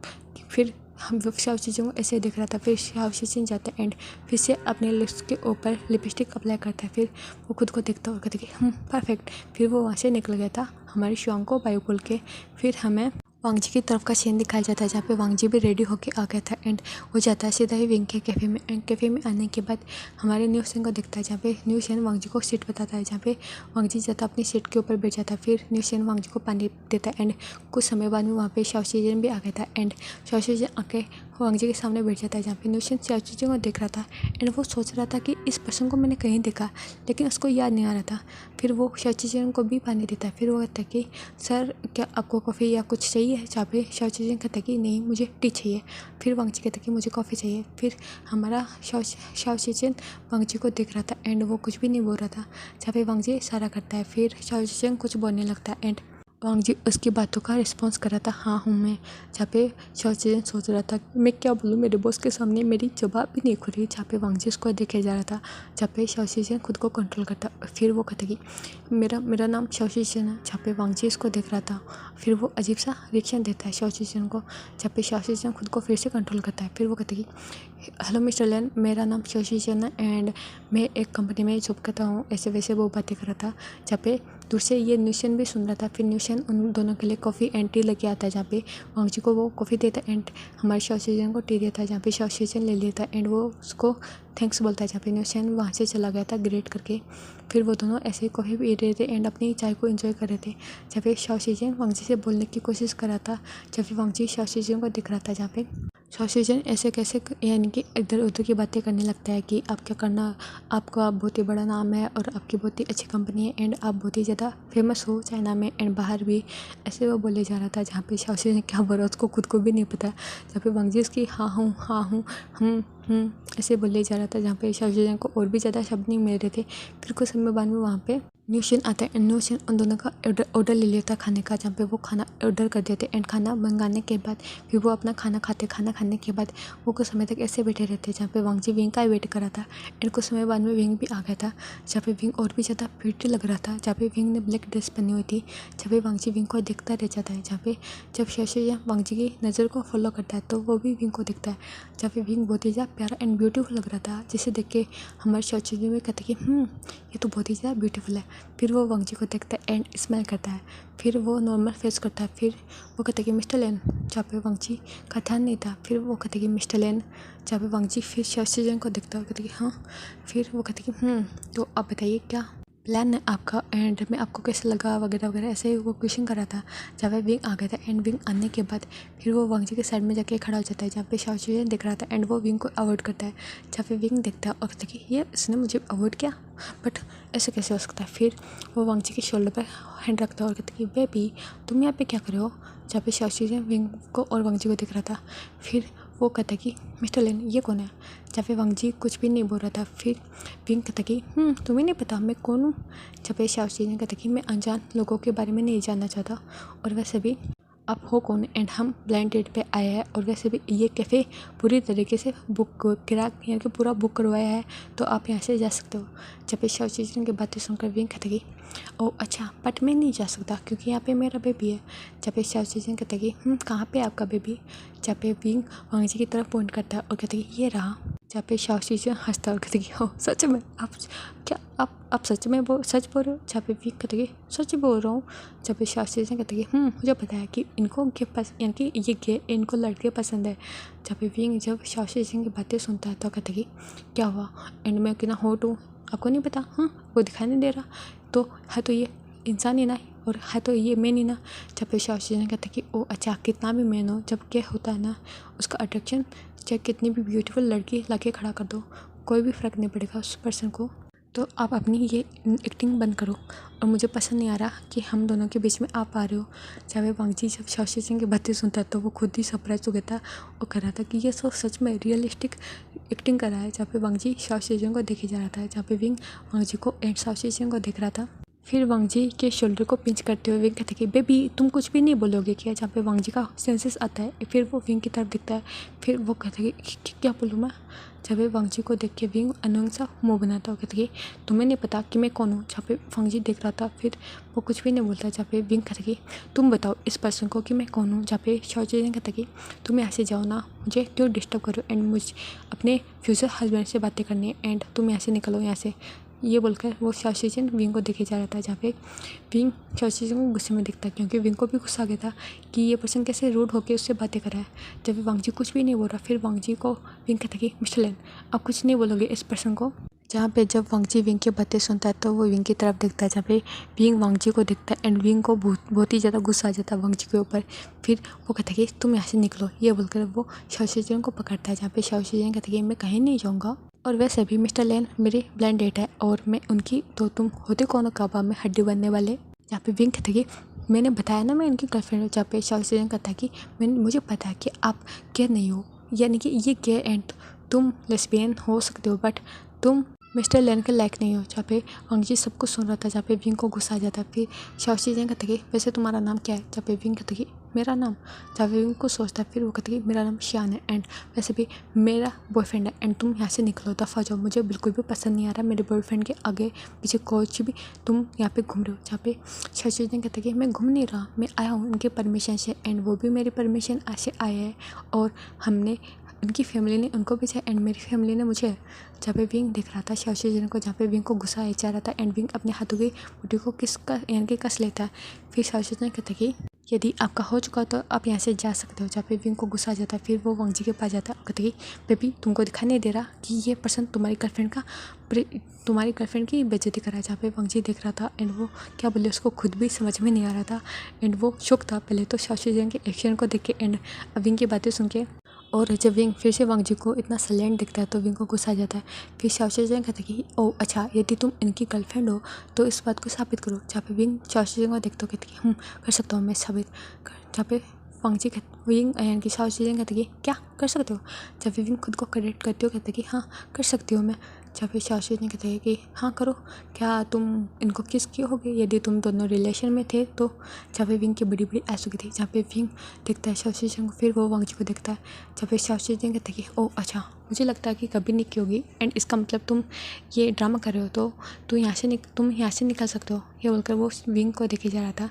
फिर हम शाओ शीजन को ऐसे देख रहा था। फिर शाओ शीजन जाता है एंड फिर से अपने लिप्स के ऊपर लिपस्टिक अप्लाई करता है। फिर वो खुद को देखता और कहते कि परफेक्ट। फिर वो वहाँ से निकल गया था हमारे शुयांग को बायो बोल के। फिर हमें वांगजी की तरफ का सीन दिखाया जाता है जहाँ पे वांगजी भी रेडी होके आ गया था एंड वो जाता है सीधा ही विंग के कैफ़े में। एंड कैफ़े में आने के बाद हमारे न्यूसन को दिखता है जहाँ पे न्यूसन वांगजी को सीट बताता है। जहाँ पे वांगजी जाता अपनी सीट के ऊपर बैठ जाता है। फिर न्यूसन वांगजी को पानी देता है एंड कुछ समय बाद में वहाँ पे शाओ शीजन भी आ गया था एंड शाओ शीजन आके वांगजी के सामने बैठ जाता है। जहाँ पे न्यूसन शाओ शीजन को देख रहा था एंड वो सोच रहा था कि इस पर्सन को मैंने कहीं देखा, लेकिन उसको याद नहीं आ रहा था। फिर वो शाओ शीजन को भी पानी देता है। फिर वो कहता है कि सर क्या आपको कॉफ़ी या कुछ चाहिए। जहाँ पे शाओ शीजन कहता है कि नहीं मुझे टी चाहिए। फिर वांगजी कहता है कि मुझे कॉफ़ी चाहिए। फिर हमारा शाओ शीजन वांगजी को देख रहा था एंड वो कुछ भी नहीं बोल रहा था। जहाँ पे वांगजी इशारा करता है। फिर शाओ शीजन कुछ बोलने लगता है एंड वांगजी उसकी बातों का रिस्पॉन्स कर रहा था हाँ हूँ मैं। जहाँ पे शाओ शीजन सोच रहा था मैं क्या बोलूँ, मेरे बॉस के सामने मेरी जवाब भी नहीं खुल रही। जहाँ पे वांगजी उसको देखे जा रहा था। जहाँ पे शाओ शीजन खुद को कंट्रोल करता। फिर वो कहता कि मेरा नाम शाओ शीजन है। जहाँ पे वांगजी इसको देख रहा था। फिर वो अजीब सा रिएक्शन देता है शाओ शीजन को। जहाँ पे शाओ शीजन खुद को फिर से कंट्रोल करता है। फिर वो कहता कि हेलो मिस्टर लेन, मेरा नाम शाओ शीजन है एंड मैं एक कंपनी में जॉब करता हूँ। ऐसे वैसे वो बातें कर रहा था। जहाँ पे दूर से ये न्यूसन भी सुन रहा था। फिर न्यूसन न्यूशन उन दोनों के लिए कॉफ़ी एंड टी लेके आता है, जहाँ पे वांगजी को वो कॉफ़ी देता है एंड हमारे शाओशिजन को टी देता है, जहाँ पे शाओशिजन ले लेता है एंड वो उसको थैंक्स बोलता है, जहाँ पे न्यूशन वहाँ से चला गया था ग्रेट करके। फिर वो दोनों ऐसे ही कॉफ़ी पी रहे थे एंड अपनी चाय को एंजॉय कर रहे थे, जहाँ पे शाओशिजन वांगजी से बोलने की कोशिश कर रहा था, जहाँ पे वांगजी शाओशिजन को दिख रहा था, जहाँ पे शाओशिजन ऐसे कैसे यानी कि इधर उधर की बातें करने लगता है कि आप क्या करना, आपका बहुत ही बड़ा नाम है और आपकी बहुत ही अच्छी कंपनी है एंड आप बहुत ही ज़्यादा फेमस हो चाइना में एंड बाहर भी, ऐसे वो बोले जा रहा था, जहाँ पे शाओशिजन क्या बोल रहा उसको खुद को भी नहीं पता, जहाँ पे वांगजी उसकी हाँ हूँ ऐसे बोले जा रहा था, जहाँ पे शाओशिजन को और भी ज़्यादा शब्द नहीं मिल रहे थे। फिर कुछ समय बाद में वहाँ पे न्यूशन आता है एंड न्यूशन उन दोनों का ऑर्डर ले लेता है खाने का, जहाँ पे वो खाना ऑर्डर कर देते एंड खाना मंगाने के बाद फिर वो अपना खाना खाते। खाना खाने के बाद वो कुछ समय तक ऐसे बैठे रहते, जहाँ पे वांगजी विंग का वेट कर रहा था एंड कुछ समय बाद में विंग भी आ गया था, जहाँ पे विंग और भी ज़्यादा फिट लग रहा था, जहाँ पे विंग ने ब्लैक ड्रेस पहनी हुई थी, जहाँ पे वांगजी विंग को देखता रह जाता है, जहाँ पे जब शाओशिजन वांगजी की नज़र को फॉलो करता है तो वो भी विंग को देखता है, जहाँ पे विंग बहुत ही ज़्यादा प्यारा एंड ब्यूटीफुल लग रहा था, जिसे देख के हमारे शाओशिजन भी कहते कि ये तो बहुत ही ज़्यादा ब्यूटीफुल है। फिर वो वांगजी को देखता है एंड स्माइल करता है, फिर वो नॉर्मल फेस करता है, फिर वो कहता है कि मिस्टर लेन, जहाँ पे वांगजी का ध्यान नहीं था, फिर वो कहते कि मिस्टर लेन, जहाँ पे वांगजी फिर शाओशिजन को देखता है और कहते कि हाँ, फिर वो कहते कि तो आप बताइए क्या प्लान है आपका एंड में आपको कैसा लगा वगैरह वगैरह, ऐसे ही वो क्वेश्चन कर रहा था, जहाँ पे विंग आ गया था एंड विंग आने के बाद फिर वो वांगजी के साइड में जाके खड़ा हो जाता है, जहाँ पे शाओशिजन दिख रहा था एंड वो विंग को अवॉइड करता है, जहाँ पे विंग देखता है और कहता है कि ये इसने मुझे अवॉइड किया, बट ऐसे कैसे हो सकता है। फिर वो वांगजी के शोल्डर पर हैंड रखता है और कहता है कि बेबी तुम यहाँ पे क्या कर रहे हो, जहाँ पे शाओशिजन विंग को और वांगजी को दिख रहा था। फिर वो कहता है कि मिस्टर लेन ये कौन है, जहाँ पे वांगजी कुछ भी नहीं बोल रहा था। फिर विंग कहता कि तुम्हें नहीं पता मैं कौन हूँ, जहाँ पे शाओशिजन कहता कि मैं अनजान लोगों के बारे में नहीं जानना चाहता और वैसे भी आप हो कौन एंड हम ब्लाइंड डेट पे आए हैं और वैसे भी ये कैफ़े पूरी तरीके से बुक किराया यानी कि पूरा बुक करवाया है, तो आप यहाँ से जा सकते हो। जब पे शाओशिजन की बातें सुनकर विंग कहते कि ओह अच्छा, बट मैं नहीं जा सकता क्योंकि यहाँ पे मेरा बेबी है। जब पे शाओशिजन कहते कि कहाँ पे आपका बेबी, जब पे विंग वांगजी की तरफ पॉइंट करता है और कहते कि ये रहा। जहाँ पे शाओशिजन हंसता और कहते कि हो सच में आप क्या आप सच में सच बोल रहे हो, जहाँ पे विंग कहते कि सच बोल रहा हूँ। जब पे शाओशिजन कहते कि मुझे पता है कि इनको यानी कि ये गे इनको लड़के पसंद है। जहाँ पे विंग जब शाओशिजन की बातें सुनता है तो कहते कि क्या हुआ एंड मैं कितना हॉट हूँ आपको नहीं पता, वो दिखाई नहीं दे रहा, तो है तो ये इंसान ही ना और है तो ये मैन ही ना। जब पे शाओशिजन कहता कि ओ अच्छा, कितना भी मैन हो जब क्या होता है ना उसका अट्रैक्शन, चाहे कितनी भी ब्यूटीफुल लड़की लाके खड़ा कर दो कोई भी फ़र्क नहीं पड़ेगा उस पर्सन को। तो आप अपनी ये एक्टिंग बंद करो और मुझे पसंद नहीं आ रहा कि हम दोनों के बीच में आप आ रहे हो। जब वांगजी जब शाओशिजन की बातें सुनता है तो वो खुद ही सरप्राइज हो गया था और कह रहा था कि ये सब सच में रियलिस्टिक एक्टिंग कर रहा है। जहाँ पे वांगजी शाओशिजन को देखे जा रहा था, जहाँ पे विंग वांगजी को एंड शाओशिजन को देख रहा था। फिर वांगजी के शोल्डर को पिंच करते हुए विंग कहते कि बेबी तुम कुछ भी नहीं बोलोगे क्या, जहाँ पे वांगजी का सेंसेस आता है। फिर वो विंग की तरफ दिखता है, फिर वो कहते कि क्या बोलूँ मैं। जब वांगजी को देख के विंग अनोइंग सा मुँह बनाता है, कहते कि तुम्हें नहीं पता कि मैं कौन हूँ। जहाँ पे वांगजी देख रहा था फिर वो कुछ भी नहीं बोलता। जहाँ पे विंग कहते कि तुम बताओ इस पर्सन को कि मैं कौन हूँ। जहाँ पे शाओशिजन कहता कि तुम यहाँ से जाओ ना, मुझे क्यों डिस्टर्ब करो एंड मुझे अपने फ्यूचर हस्बैंड से बातें करनी है एंड तुम यहाँ से निकलो यहाँ से। ये बोलकर वो शाओशिजन विंग को देखे जा रहा था, जहाँ पे विंग शाओशिजन को गुस्से में दिखता है क्योंकि विंग को भी गुस्सा आ गया था कि ये पर्सन कैसे रूड होकर उससे बातें कर रहा है। जब वांगजी कुछ भी नहीं बोल रहा फिर वांगजी को विंग कहता कि मिस्टर लेन आप कुछ नहीं बोलोगे इस पर्सन को। जहाँ पे जब वांगजी विंग की बातें सुनता है तो वो विंग की तरफ देखता है, जहाँ पे विंग वांगजी को देखता है एंड विंग को बहुत ही ज़्यादा गुस्सा आ जाता है वांगजी के ऊपर। फिर वो कहता है कि तुम यहाँ से निकलो, ये बोलकर वो शाओशिजन को पकड़ता है। जहाँ पे शाओशिजन कहता है कि मैं कहीं नहीं जाऊँगा और वैसे भी मिस्टर लेन मेरी ब्लाइंड डेट है और मैं उनकी, तो तुम होते कौन काबा में हड्डी बनने वाले। जहाँ पे विंग कहता है कि मैंने बताया ना मैं इनकी गर्लफ्रेंड हूँ। जहाँ पे शाओशिजन कहता है कि मुझे पता है कि आप गे नहीं हो, यानी कि ये गे एंड तुम लेस्बियन हो सकते हो बट तुम मिस्टर लेन के लायक नहीं हो। जहाँ पे वांगजी सब कुछ सुन रहा था, जहाँ पे विंग को गुस्सा आ जाता है। फिर शाओशिजन कहता है कि वैसे तुम्हारा नाम क्या है। जहाँ पे विंग कहता है कि मेरा नाम, जहाँ पे विंग को सोचता है फिर वो कहता है कि मेरा नाम शियान है एंड वैसे भी मेरा बॉयफ्रेंड है एंड तुम यहाँ से निकलो, दफ़ा जाओ, मुझे बिल्कुल भी पसंद नहीं आ रहा मेरे बॉयफ्रेंड के आगे पीछे कुछ भी तुम यहाँ पे घूम रहे हो। जहाँ पे शाओशिजन कहता है कि मैं घूम नहीं रहा, मैं आया हूँ उनके परमिशन से एंड वो भी मेरी परमिशन से आए हैं और हमने उनकी फैमिली ने उनको भेजा एंड मेरी फैमिली ने मुझे। जहाँ पे विंग देख रहा था शाओशी जन को, जहाँ पे विंग को गुस्सा आ जा रहा था एंड विंग अपने हाथों की मुट्ठी को यानी कि कस लेता है। फिर शाओशी जन कहता है कि यदि आपका हो चुका तो आप यहाँ से जा सकते हो। जहाँ पे विंग को गुस्सा आ जाता है, फिर वो वांग जी के पास जाता है और कहता है कि बेबी तुमको दिखाई नहीं दे रहा कि ये पर्सन तुम्हारी गर्लफ्रेंड की बेइज्जती कर रहा है। जहाँ पे वांग जी देख रहा था एंड वो क्या बोले उसको खुद भी समझ में नहीं आ रहा था एंड वो शौक था पहले तो शाओशी जन के एक्शन को देख के एंड विंग की बातें सुन के। और जब विंग फिर से वांग जी को इतना साइलेंट दिखता है तो विंग को गुस्सा आ जाता है। फिर शाओशी जन कहता है कि ओ अच्छा, यदि तुम इनकी गर्लफ्रेंड हो तो इस बात को साबित करो। जहाँ पे विंग शाओशी जन को देखते हो कहते कि कर सकता हूँ मैं साबित। जहाँ पे वांग जी विंग यानी कि शाओशी जन कहते कि क्या कर सकते हो। जब विंग खुद को करेक्ट करते हो कहते कि हाँ कर सकती हो मैं। जहाँ पे शाओशी जन कहते हैं कि हाँ करो, क्या तुम इनको किस किए होगे यदि तुम दोनों रिलेशन में थे तो। जहाँ पे विंग की बड़ी बड़ी आंसू की थी। जहाँ पे विंग देखता है शाओशी जन को, फिर वो वांग जी को देखता है। जहाँ पे शाओशी जन कहते हैं कि ओ अच्छा, मुझे लगता है कि कभी नहीं की होगी एंड इसका मतलब तुम ये ड्रामा कर रहे हो तो तुम यहाँ से निकल सकते हो। ये बोलकर वो विंग को देखे जा रहा था।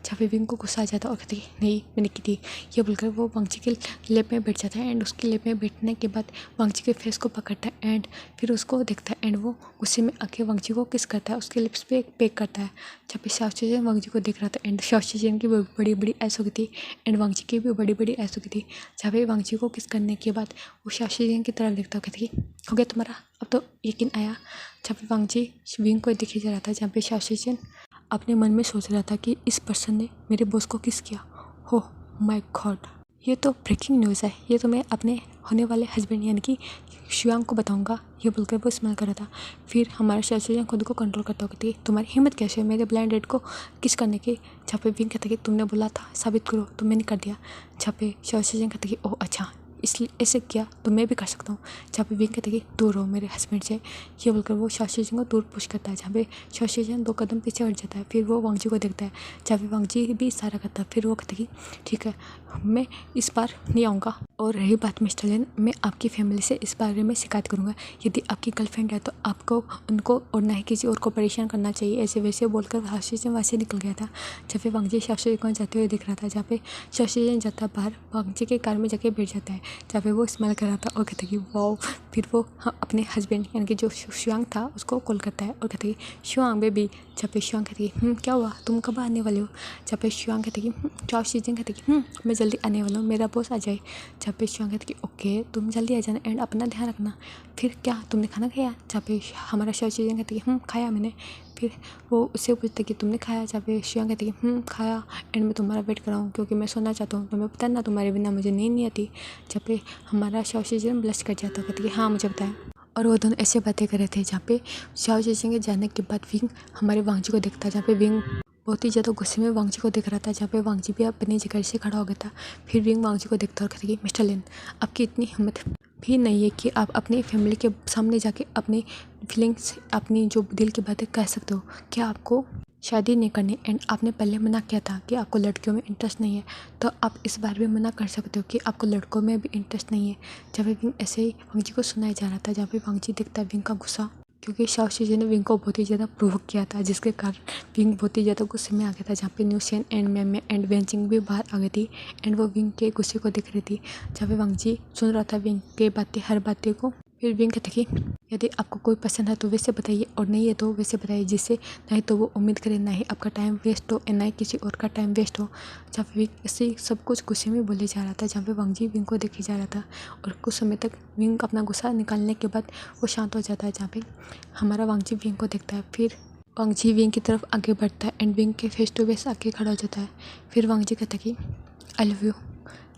जहाँ पे विंग को गुस्सा आ जाता है और कहते कि नहीं मैंने की थी। ये बोलकर वो वांग जी के लेप में बैठ जाता है एंड उसके लेप में बैठने के बाद वांग जी के फेस को पकड़ता है एंड फिर उसको देखता है एंड वो गुस्से में आके वांग जी को किस करता है, उसके लिप्स पे पेक करता है। जहाँ पे शाओशी जन वांग जी को देख रहा था एंड शाओशी जन की बड़ी बड़ी ऐस हो गई थी एंड वांग जी की भी बड़ी बड़ी ऐस हो गई थी। जहाँ पे वांग जी को किस करने के बाद वो शाओशी जन की तरफ देखता है, कहते कि हो गया तुम्हारा, अब तो यकीन आया। जहाँ पे वांग जी विंग को देखे जा रहा था। जहाँ पे शाओशी जन अपने मन में सोच रहा था कि इस पर्सन ने मेरे बॉस को किस किया। हो माय गॉड, ये तो ब्रेकिंग न्यूज़ है, ये तो मैं अपने होने वाले हस्बैंड यानी कि शुयांग को बताऊंगा। ये बोलकर वो स्माइल कर रहा था। फिर हमारा शाओशी जन खुद को कंट्रोल करता होगा कि तुम्हारी हिम्मत कैसे है मेरे ब्लाइंड डेट को किस करने की। जहाँ पे विंग कहता कि तुमने बोला था साबित करो तो मैंने कर दिया। जहाँ पे शाओशी जन कहता कि ओह अच्छा, इसलिए ऐसे किया तो मैं भी कर सकता हूँ। जहाँ पे विंग कहता कि दूर रहो मेरे हस्बैंड से। ये बोलकर वो शाओशी जन को दूर पुश करता है। जहाँ पे शाओशी जन 2 कदम पीछे हट जाता है। फिर वो वांग जी को देखता है। जहाँ पे वांग जी भी इशारा करता है। फिर वो कहता कि ठीक है मैं इस बार नहीं आऊँगा। और रही बात मिस्टर लेन, मैं आपकी फैमिली से इस बारे में शिकायत करूँगा। यदि आपकी गर्लफ्रेंड है तो आपको उनको और ना ही किसी और को परेशान करना चाहिए। ऐसे वैसे बोलकर शाओशी जन वहाँ से निकल गया था। जहाँ पे वांग जी शाओशी जन को जाते हुए दिख रहा था। जहाँ पे शाओशी जन जाता बाहर वांग जी के कार में जाके बैठ जाता है। जहाँ पे वो स्माइल कर रहा था और कहता कि वाओ। फिर वो अपने हस्बैंड यानी कि जो शुयांग था उसको कॉल करता है और कहता कि शुयांग बेबी। जहाँ पे शुयांग कहती कि क्या हुआ, तुम कब आने वाले हो। जहाँ पे शुयांग कहते कि शाओशी जन कहते कि मैं जल्दी आने वाला हूँ, मेरा बॉस आ जाए। जहाँ पे शुयांग कहते कि ओके तुम जल्दी आ जाना एंड अपना ध्यान रखना। फिर क्या तुमने खाना खाया। जहाँ पे हमारा शाओशी जन कहते कि खाया मैंने। फिर वो उससे पूछते कि तुमने खाया। जहाँ पे शुयांग कहते कि खाया एंड मैं तुम्हारा वेट कर रहा हूँ क्योंकि मैं सोना चाहता हूँ, तुम्हें पता ना तुम्हारे बिना मुझे नींद नहीं आती। जहाँ पे हमारा शाओशी जन ब्लश कर जाता, कहते कि हाँ मुझे बताया। और वो दोनों ऐसे बातें कर रहे थे। जहाँ पे शाओशी जन के जाने के बाद विंग हमारे वांग जी को देखता है। जहाँ पे विंग बहुत ही ज़्यादा गुस्से में वांग जी को देख रहा था। जहाँ पे वांग जी भी अपनी जगह से खड़ा हो गया था। फिर विंग वांग जी को देखता और कहता कि मिस्टर लेन, आपकी इतनी हिम्मत भी नहीं है कि आप अपनी फैमिली के सामने जाके अपनी फीलिंग्स, अपनी जो दिल की बातें कह सकते हो। क्या आपको शादी नहीं करनी एंड आपने पहले मना किया था कि आपको लड़कियों में इंटरेस्ट नहीं है, तो आप इस बार भी मना कर सकते हो कि आपको लड़कों में भी इंटरेस्ट नहीं है। जब विंग ऐसे ही वांग जी को सुनाया जा रहा था। जहाँ पे वांग जी देखता है विंग का गुस्सा, क्योंकि शाओशी जी ने विंग को बहुत ही ज़्यादा प्रोवोक किया था जिसके कारण विंग बहुत ही ज़्यादा गुस्से में आ गया था। जहाँ पे न्यूसेन एंड मैम एंड वेंचिंग भी बाहर आ गई थी एंड वो विंग के गुस्से को देख रही थी। जहाँ पे वांग जी सुन रहा था विंग के बातें, हर बातें को। फिर विंग कहते कि यदि आपको कोई पसंद है तो वैसे बताइए और नहीं है तो वैसे बताइए, जिससे नहीं तो वो उम्मीद करे ना ही आपका टाइम वेस्ट हो और ना ही किसी और का टाइम वेस्ट हो। जहाँ पे विंग ऐसे सब कुछ गुस्से में बोले जा रहा था। जहाँ पे वांग जी विंग को देखे जा रहा था और कुछ समय तक विंग अपना गुस्सा निकालने के बाद वो शांत हो जाता है। जहाँ पे हमारा वांग जी विंग को देखता है। फिर वांग जी विंग की तरफ आगे बढ़ता है एंड विंग के फेस टू फेस आके खड़ा हो जाता है। फिर वांग जी कहता कि आई लव यू।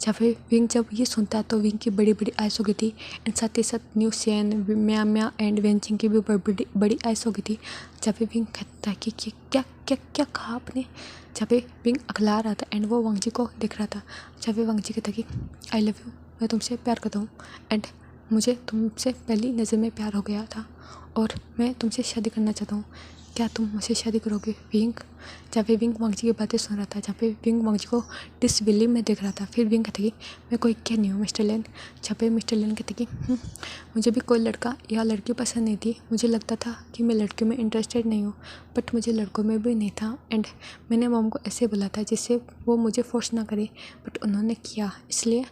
जहाँ पे विंग जब ये सुनता है तो विंग की बड़ी बड़ी आइस हो गई थी एंड साथ ही साथ न्यू सेन म्या एंड वेंचिंग की भी बड़ी बड़ी आइस हो गई थी। जहाँ पे विंग कहता है कि क्या क्या क्या कहा आपने। जहाँ पे विंग अखला रहा था एंड वो वांग जी को देख रहा था। जहाँ पे वांग जी कहता कि आई लव यू, मैं तुमसे प्यार करता हूँ एंड मुझे तुमसे पहली नज़र में प्यार हो गया था और मैं तुमसे शादी करना चाहता हूँ, क्या तुम मुझसे शादी करोगे विंग। जहाँ पे विंग वांग जी की बातें सुन रहा था। जहाँ पे विंग वांग जी को डिसबिलीव में देख रहा था। फिर विंग कहते कि मैं कोई क्या नहीं हूँ मिस्टर लेन। जहाँ पे मिस्टर लेन कहते कि मुझे भी कोई लड़का या लड़की पसंद नहीं थी, मुझे लगता था कि मैं लड़कियों में इंटरेस्टेड नहीं हूँ, बट मुझे लड़कों में भी नहीं था एंड मैंने मॉम को ऐसे बोला था जिससे वो मुझे फोर्स ना करे, बट उन्होंने किया, इसलिए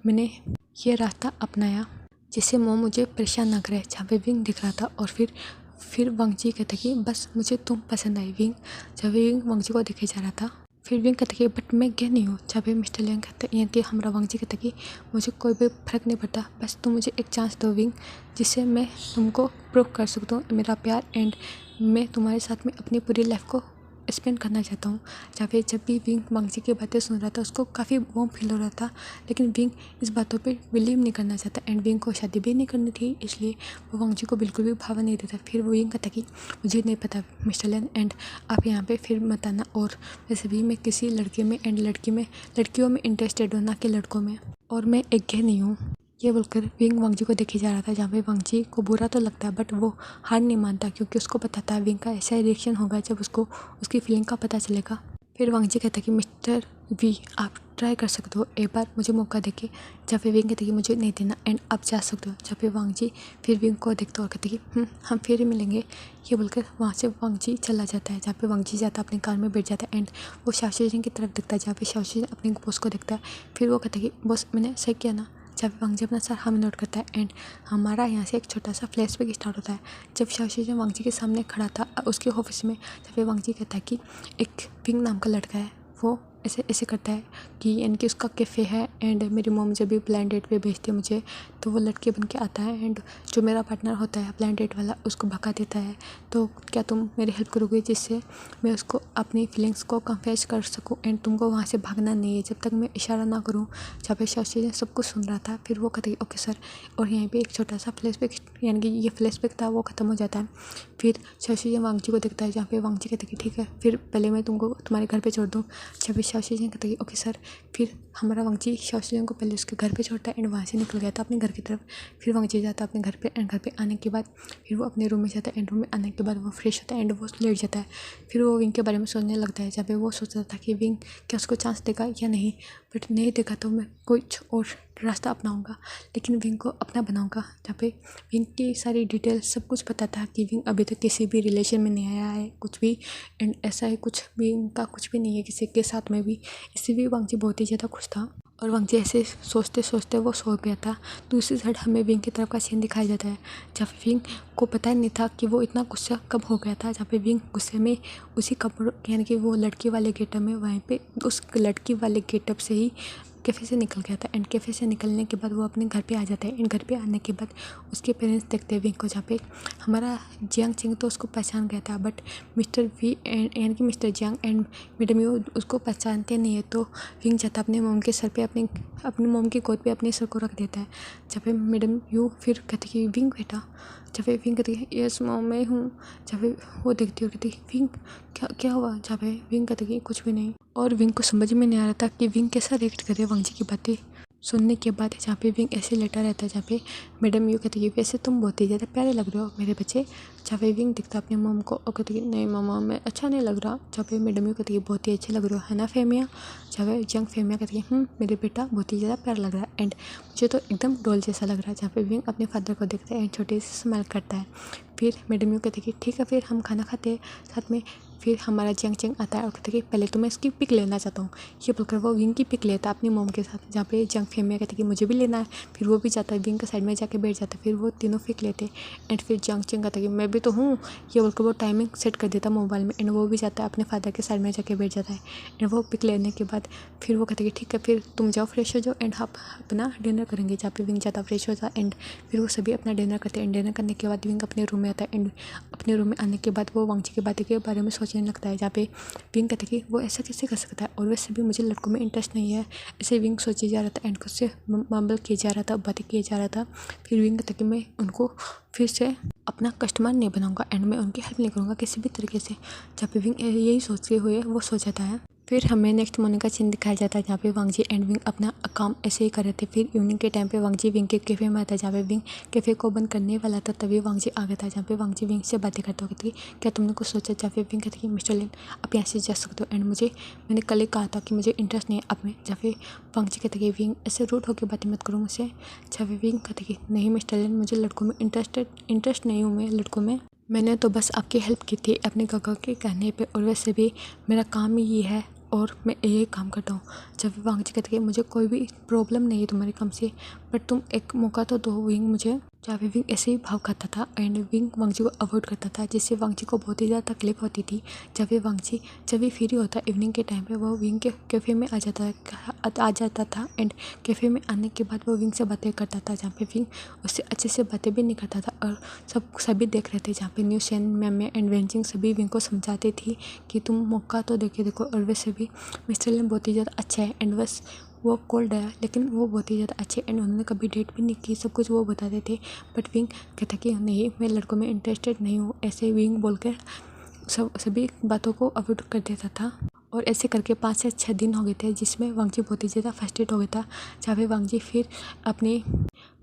मैंने ये रास्ता अपनाया जिससे मोम मुझे परेशान ना करे। जहाँ पे विंग दिख रहा था और फिर वांगजी कहता कि बस मुझे तुम पसंद आई विंग। जब विंग वांगजी को देखे जा रहा था फिर विंग कहता कि बट मैं गे नहीं हूँ। जहाँ पे मिस्टर लियांग कहता यानी कि हमारा वांगजी कहता कि मुझे कोई भी फ़र्क नहीं पड़ता, बस तुम मुझे एक चांस दो विंग, जिससे मैं तुमको प्रूव कर सकता हूँ मेरा प्यार एंड मैं तुम्हारे साथ में अपनी पूरी लाइफ को स्पेंड करना चाहता हूँ। जहाँ पे जब भी विंग वांगजी की बातें सुन रहा था उसको काफ़ी वार्म फील हो रहा था, लेकिन विंग इस बातों पे बिलीव नहीं करना चाहता एंड विंग को शादी भी नहीं करनी थी, इसलिए वो वांगजी को बिल्कुल भी भाव नहीं देता। फिर वो विंग कहता कि मुझे नहीं पता मिस्टर लियांग एंड आप यहाँ पे फिर मत आना, और वैसे भी मैं किसी लड़के में एंड लड़कियों में इंटरेस्टेड हूँ ना कि लड़कों में, और मैं एक गे नहीं हूँ। ये बोलकर विंग वांगजी को देखे जा रहा था। जहाँ पे वांगजी को बुरा तो लगता है बट वो हार नहीं मानता, क्योंकि उसको पता था विंग का ऐसा रिएक्शन होगा जब उसको उसकी फीलिंग का पता चलेगा। फिर वांगजी कहता कि मिस्टर वी आप ट्राई कर सकते हो एक बार मुझे मौका देके। जहाँ पे विंग कहता कि मुझे नहीं देना एंड आप जा सकते हो। जहाँ पे वांगजी फिर विंग को देखता और कहते कि हम फिर मिलेंगे। ये बोलकर वहाँ से वांगजी चला जाता है। जहाँ पे वांगजी जाता है अपनी कार में बैठ जाता है एंड वो शाओशी की तरफ देखता है। जहाँ पे शाओशी अपने बॉस को देखता है, फिर वो कहता है कि बॉस मैंने सही किया ना। जब वांगजी अपना सर हम नोट करता है एंड हमारा यहाँ से एक छोटा सा फ्लैशबैक स्टार्ट होता है। जब शाओशी वांगजी के सामने खड़ा था उसके ऑफिस में, जब वांगजी कहता है कि एक विंग नाम का लड़का है, वो ऐसे ऐसे करता है कि यानी कि उसका कैफ़े है एंड मेरी मॉम जब भी ब्लाइंड डेट पे भेजती है मुझे तो वो लड़के बन के आता है एंड जो मेरा पार्टनर होता है ब्लाइंड डेट वाला उसको भगा देता है। तो क्या तुम मेरी हेल्प करोगे जिससे मैं उसको अपनी फीलिंग्स को कन्फेस कर सकूं एंड तुमको वहाँ से भागना नहीं है जब तक मैं इशारा ना करूँ। जहाँ पे शाओशी सब कुछ सुन रहा था, फिर वो कहता है ओके सर। और यहाँ पे एक छोटा सा फ्लैशबैक यानी कि ये फ्लैशबैक था वो ख़त्म हो जाता है। फिर शाओशी वांगजी को देखता है। जहाँ पे वांगजी कहता है कि ठीक है फिर पहले मैं तुमको तुम्हारे घर पे छोड़ दूँ। जहाँ पे शाओशी कहता है ओके सर। फिर हमारा वांगजी शाओशी को पहले उसके घर पे छोड़ता है एंड वहाँ से निकल गया था अपने घर की तरफ। फिर वांगजी जाता है अपने घर पे एंड घर पे आने के बाद फिर वो अपने रूम में जाता है एंड रूम में आने के बाद वो फ्रेश होता है एंड वो लेट जाता है। फिर वो विंग के बारे में सोचने लगता है। जहाँ पे वो सोच रहा था कि विंग क्या उसको चांस देगा या नहीं, बट नहीं देगा तो मैं कुछ और रास्ता अपनाऊंगा, लेकिन विंग को अपना बनाऊंगा। जहाँ पे विंग की सारी डिटेल सब कुछ पता था कि विंग अभी तक किसी भी रिलेशन में नहीं आया है कुछ भी एंड ऐसा है कुछ विंग का कुछ भी नहीं है किसी के साथ में भी। इससे भी वांगजी बहुत ही ज़्यादा खुश था और वांगजी ऐसे सोचते सोचते वो सो गया था। दूसरी साइड हमें विंग की तरफ का सीन दिखाया जाता है जहाँ पे विंग को पता नहीं था कि वो इतना गुस्सा कब हो गया था। जहाँ पे विंग गुस्से में उसी कपड़ों यानी कि वो लड़की वाले गेटअप में वहीं पे उस लड़की वाले गेटअप से ही कैफ़े से निकल गया था एंड कैफ़े से निकलने के बाद वो अपने घर पे आ जाता है एंड घर पे आने के बाद उसके पेरेंट्स देखते हैं विंग को। जहाँ पे हमारा जियांग चिंग तो उसको पहचान गया था बट मिस्टर वी एंड यानी कि mister Jiang and madam you उसको पहचानते नहीं है। तो विंग जाता अपने मोम के सर पे अपनी मोम की गोद पे अपने सर को रख देता है। जहाँ पे मैडम यू फिर कहती कि विंग बेटा। जहाँ पे विंग कहती है यस मॉम मैं हूँ। जहाँ पे वो देखती हो कहती विंग क्या हुआ। जहाँ पे विंग कहती कि कुछ भी नहीं। और विंग को समझ में नहीं आ रहा था कि विंग कैसा रिएक्ट करे वांगजी की बातें सुनने के बाद। जहाँ पे विंग ऐसे लेटा रहता है। जहाँ पे मैडम यू कहती है वैसे तुम बहुत ही ज़्यादा प्यारे लग रहे हो मेरे बच्चे। जहाँ पे विंग दिखता अपने मॉम को और कहती नहीं मामा मैं अच्छा नहीं लग रहा। जहाँ पे मैडम यू कहती है बहुत ही अच्छे लग रहे हो है ना फेमिया। जहाँ पे जंग फेमिया कहती है मेरे बेटा बहुत ही ज़्यादा प्यारा लग रहा है एंड मुझे तो एकदम डॉल जैसा लग रहा है। जहाँ पे विंग अपने फादर को देखता है एंड छोटे से स्माइल करता है। फिर मैडम यू कहती है कि ठीक है फिर हम खाना खाते हैं साथ में। फिर हमारा जियांग चिंग आता है और कहते कि पहले तो मैं इसकी पिक लेना चाहता हूँ। ये बोलकर वो विंग की पिक लेता है अपनी मोम के साथ। जहाँ पे जियांग फेमिया कहते कि मुझे भी लेना है। फिर वो भी जाता है विंग के साइड में जाके बैठ जाता है। फिर वो तीनों पिक लेते एंड फिर जियांग चिंग कहता कि मैं भी तो हूँ। ये बोलकर वो टाइमिंग सेट कर देता मोबाइल में एंड वो भी जाता है अपने फादर के साइड में जाके बैठ जाता है। एंड वो पिक लेने के बाद फिर वो कहते कि ठीक है फिर तुम जाओ फ्रेश हो जाओ एंड आप अपना डिनर करेंगे। जहाँ पे विंग जाता फ्रेश हो जाता एंड फिर वो सभी अपना डिनर करते हैं। डिनर करने के बाद विंग अपने रूम में आता है एंड अपने रूम में आने के बाद वो वांगजी की बातें के बारे में सोचने लगता है। जहाँ पे विंग कहता कि वो ऐसा कैसे कर सकता है और वैसे भी मुझे लड़कों में इंटरेस्ट नहीं है। ऐसे विंग सोचे जा रहा था एंड खुद से मामल किए जा रहा था बातें किए जा रहा था। फिर विंग कहता कि मैं उनको फिर से अपना कस्टमर नहीं बनाऊंगा एंड मैं उनकी हेल्प नहीं करूँगा किसी भी तरीके से। जहाँ पे विंग यही सोचते हुए वो सो जाता है। फिर हमें नेक्स्ट मॉर्निंग का सीन दिखाया जाता है जहाँ पे वांगजी एंड विंग अपना काम ऐसे ही कर रहे थे। फिर इवनिंग के टाइम पे वांगजी विंग के कैफ़े में आता है। जहाँ पे विंग कैफ़े को बंद करने वाला था तभी वांगजी आ गया था। जहाँ पे वांगजी विंग से बातें करते हो कहती क्या तुमने कुछ सोचा। जहाँ पे विंग कहती कि मिस्टर लिन आप यहाँ से जा सकते हो एंड मैंने कल ही कहा था कि मुझे इंटरेस्ट नहीं है आप में। जहाँ पे वांगजी कहते कि विंग ऐसे रूड होकर बातें मत करो मुझसे। जहाँ पे विंग कहते कि नहीं मिस्टर लिन मुझे लड़कों में इंटरेस्ट नहीं हूँ मैं लड़कों में। मैंने तो बस आपकी हेल्प की थी अपने काका के कहने पे और वैसे भी मेरा काम ही ये है और मैं यही काम करता हूँ। जब वांग जी कहते कि मुझे कोई भी प्रॉब्लम नहीं है तुम्हारे काम से, बट तुम एक मौका तो दो विंग मुझे। जहाँ पे विंग ऐसे ही भाव खाता था एंड विंग वांग जी को अवॉइड करता था, जिससे वांग जी को बहुत ही ज़्यादा तकलीफ होती थी। जब भी वांग जी जब भी फ्री होता इवनिंग के टाइम पे वो विंग के कैफ़े में आ जाता था एंड कैफ़े में आने के बाद वो विंग से बातें करता था, जहाँ पे विंग उससे अच्छे से बातें भी नहीं करता था। और सभी देख रहे थे, जहाँ पे न्यूज़ चैनल मैम एंड वेंजिंग सभी विंग को समझाती थी कि तुम मौका तो देखे देखो। और वैसे भी मिस्टर लिन बहुत ही ज़्यादा अच्छा है एंड बस वो कोल्ड है, लेकिन वो बहुत ही ज़्यादा अच्छे एंड उन्होंने कभी डेट भी नहीं की, सब कुछ वो बताते थे। बट विंग कहता कि नहीं, मैं लड़कों में इंटरेस्टेड नहीं हूँ, ऐसे विंग बोलकर सभी बातों को अवॉइड कर देता था। और ऐसे करके 5 से 6 दिन हो गए थे, जिसमें वांग जी बहुत ही ज़्यादा फ्रस्ट्रेट हो गया था। जहाँ पे वांग जी फिर अपने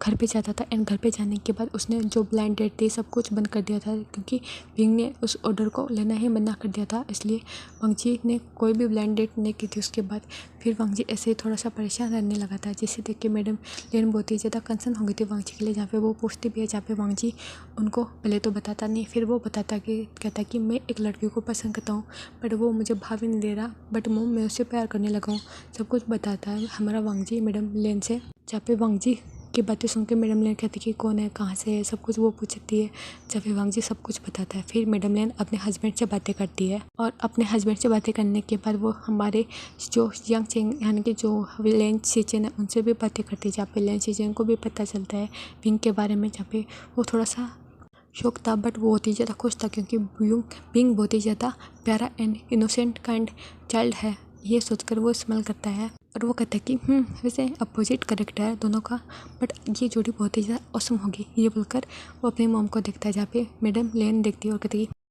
घर पे जाता था एंड घर पे जाने के बाद उसने जो ब्लाइंड डेट थी सब कुछ बंद कर दिया था, क्योंकि विंग ने उस ऑर्डर को लेना ही मना कर दिया था। इसलिए वांग जी ने कोई भी ब्लाइंड डेट नहीं की थी उसके बाद। फिर वांग जी ऐसे ही थोड़ा सा परेशान रहने लगा था, जिसे देख के मैडम लेन बहुत ही ज़्यादा कंसर्न हो गई थी वांग जी के लिए। जहाँ पे वो पूछती भी है, जहाँ पे वांग जी उनको पहले तो बताता नहीं, फिर वो कहता कि मैं एक लड़की को पसंद करता हूँ, बट वो मुझे भाव ही नहीं दे रहा, बट मैं उससे प्यार करने लगा हूँ। सब कुछ बताता है हमारा वांग जी मैडम लेन से। जहाँ पे वांग जी की बातें सुन के मैडम लेन कहती कि कौन है, कहाँ से है, सब कुछ वो पूछती है। जब भी वांग जी सब कुछ बताता है, फिर मैडम लेन अपने हस्बैंड से बातें करती है। और अपने हस्बैंड से बातें करने के बाद वो हमारे जो यंग चेंग यानी कि जो लेन सीचन है उनसे भी बातें करती है। जहाँ पे लेन सीचन को भी पता चलता है विंग के बारे में। जहाँ पे वो थोड़ा सा शौक था, बट वो बहुत ही ज़्यादा खुश था, क्योंकि विंग बहुत ही ज़्यादा प्यारा एंड इनोसेंट काइंड चाइल्ड है, ये सोचकर वो स्माइल करता है। और वो कहता है कि वैसे अपोजिट करेक्टर है दोनों का, बट ये जोड़ी बहुत ही ज़्यादा औसम होगी, ये बोलकर वो अपनी मॉम को देखता है। जहाँ पे मैडम लेन देखती है और कहती है